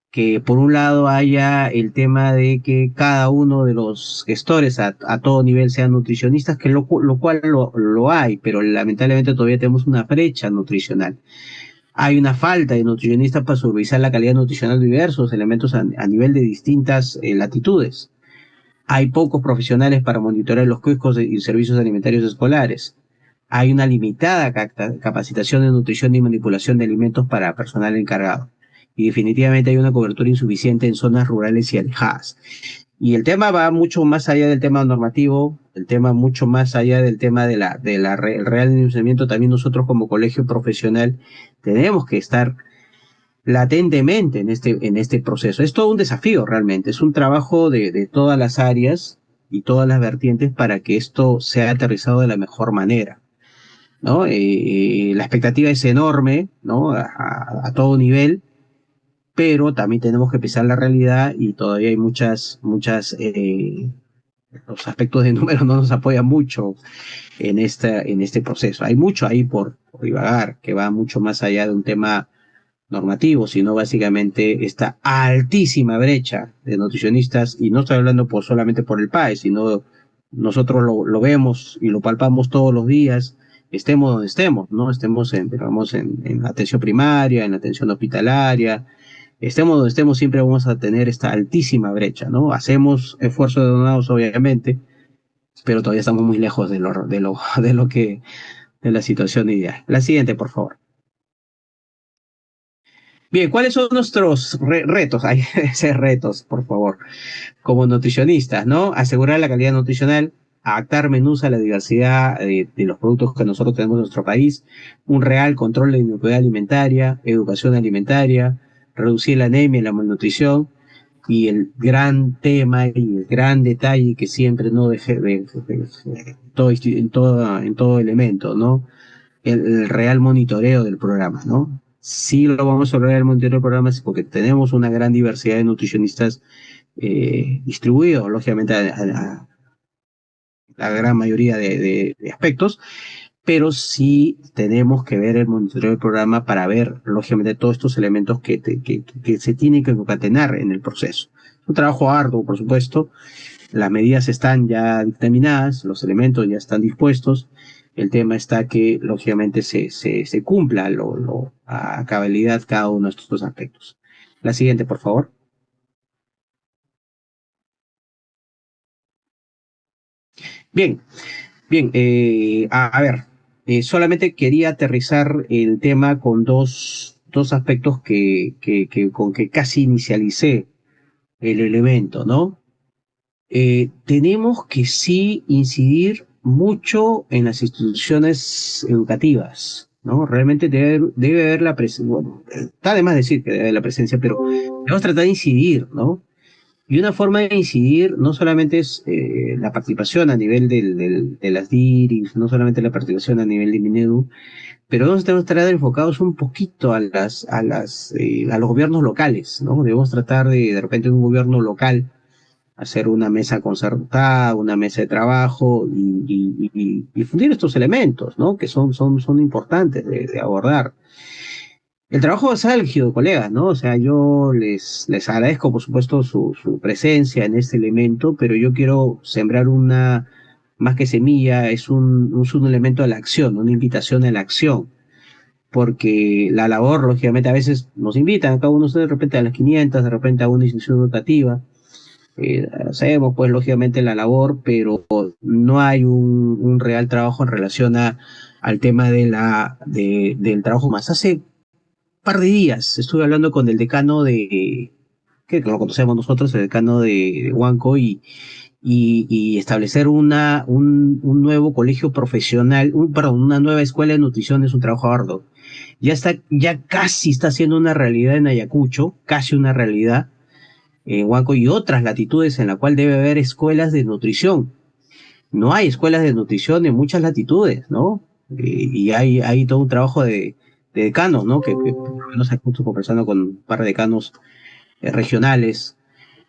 S1: que por un lado haya el tema de que cada uno de los gestores a todo nivel sean nutricionistas, que lo cual lo hay, pero lamentablemente todavía tenemos una brecha nutricional. Hay una falta de nutricionistas para supervisar la calidad nutricional de diversos elementos a nivel de distintas latitudes. Hay pocos profesionales para monitorear los costos y servicios alimentarios escolares. Hay una limitada capacitación de nutrición y manipulación de alimentos para personal encargado. Y definitivamente hay una cobertura insuficiente en zonas rurales y alejadas. Y el tema va mucho más allá del tema normativo, el tema mucho más allá del tema el real dimensionamiento. También nosotros como colegio profesional tenemos que estar latentemente en este proceso. Es todo un desafío realmente, es un trabajo de todas las áreas y todas las vertientes para que esto sea aterrizado de la mejor manera, ¿no? La expectativa es enorme, ¿no? A todo nivel, pero también tenemos que pensar la realidad y todavía hay los aspectos de números no nos apoyan mucho en este proceso. Hay mucho ahí por divagar, que va mucho más allá de un tema normativo, sino básicamente esta altísima brecha de nutricionistas, y no estoy hablando solamente por el PAE, sino nosotros lo vemos y lo palpamos todos los días, estemos donde estemos, ¿no? Estemos en atención primaria, en atención hospitalaria, estemos donde estemos, siempre vamos a tener esta altísima brecha, ¿no? Hacemos esfuerzos de donados, obviamente, pero todavía estamos muy lejos de la situación ideal. La siguiente, por favor. Bien, ¿cuáles son nuestros retos? Hay retos, por favor, como nutricionistas, ¿no? Asegurar la calidad nutricional, adaptar menús a la diversidad de los productos que nosotros tenemos en nuestro país, un real control de la inocuidad alimentaria, educación alimentaria, reducir la anemia y la malnutrición, y el gran tema y el gran detalle que siempre no deje en todo elemento, ¿no? El real monitoreo del programa, ¿no? Sí lo vamos a lograr el monitoreo del programa porque tenemos una gran diversidad de nutricionistas distribuidos, lógicamente, a la gran mayoría de aspectos, pero sí tenemos que ver el monitoreo del programa para ver, lógicamente, todos estos elementos que se tienen que concatenar en el proceso. Es un trabajo arduo, por supuesto, las medidas están ya determinadas, los elementos ya están dispuestos. El tema está que, lógicamente, se cumpla a cabalidad cada uno de estos aspectos. La siguiente, por favor. Bien, bien. A ver, solamente quería aterrizar el tema con dos aspectos con que casi inicialicé el elemento, ¿no? Tenemos que sí incidir mucho en las instituciones educativas, ¿no? Realmente debe haber la presencia, bueno, está de más decir que debe haber la presencia, pero debemos tratar de incidir, ¿no? Y una forma de incidir no solamente es la participación a nivel de las DIRIs, no solamente la participación a nivel de Minedu, pero debemos tratar de enfocados un poquito a los gobiernos locales, ¿no? Debemos tratar de repente, un gobierno local, hacer una mesa concertada, una mesa de trabajo y difundir estos elementos, ¿no? Que son importantes de abordar. El trabajo es álgido, colegas, ¿no? O sea, yo les agradezco, por supuesto, su presencia en este elemento, pero yo quiero sembrar más que semilla, es un elemento de la acción, una invitación a la acción, porque la labor, lógicamente, a veces nos invitan, cada uno de repente a las 500, de repente a una institución educativa, hacemos pues lógicamente la labor, pero no hay un real trabajo en relación al tema del trabajo más. Hace un par de días estuve hablando con el decano que lo conocemos nosotros, el decano de Huanco, y establecer un nuevo colegio profesional, perdón, una nueva escuela de nutrición es un trabajo arduo. Ya casi está siendo una realidad en Ayacucho, casi una realidad en Huanco y otras latitudes en la cual debe haber escuelas de nutrición. No hay escuelas de nutrición en muchas latitudes, ¿no? Y hay todo un trabajo de decanos, ¿no? Que por lo menos justo conversando con un par de decanos regionales,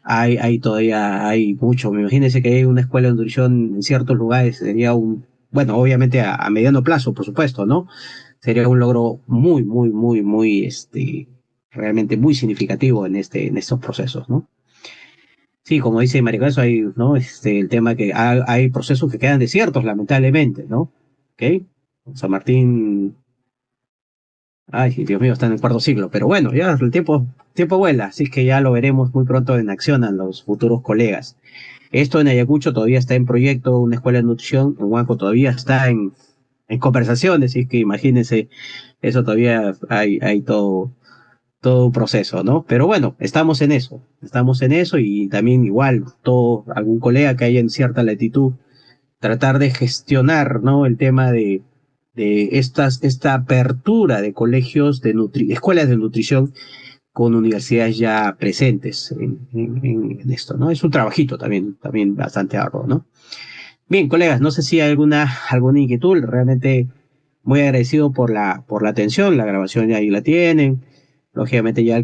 S1: hay todavía, hay mucho. Me imagínense que hay una escuela de nutrición en ciertos lugares, sería bueno, obviamente a mediano plazo, por supuesto, ¿no? Sería un logro muy, muy, muy, muy, realmente muy significativo en estos procesos, ¿no? Sí, como dice María eso hay, ¿no? El tema que hay procesos que quedan desiertos, lamentablemente, ¿no? ¿Ok? San Martín, ay, Dios mío, está en el cuarto siglo, pero bueno, ya el tiempo vuela, así que ya lo veremos muy pronto en acción a los futuros colegas. Esto en Ayacucho todavía está en proyecto, una escuela de nutrición, en Huanco todavía está en conversaciones, así que imagínense, eso todavía hay todo un proceso, ¿no? Pero bueno, estamos en eso y también igual, algún colega que haya en cierta latitud, tratar de gestionar, ¿no? El tema de esta apertura de colegios escuelas de nutrición con universidades ya presentes en esto, ¿no? Es un trabajito también bastante arduo, ¿no? Bien, colegas, no sé si hay alguna inquietud, realmente muy agradecido por la atención, la grabación ya ahí la tienen, lógicamente ya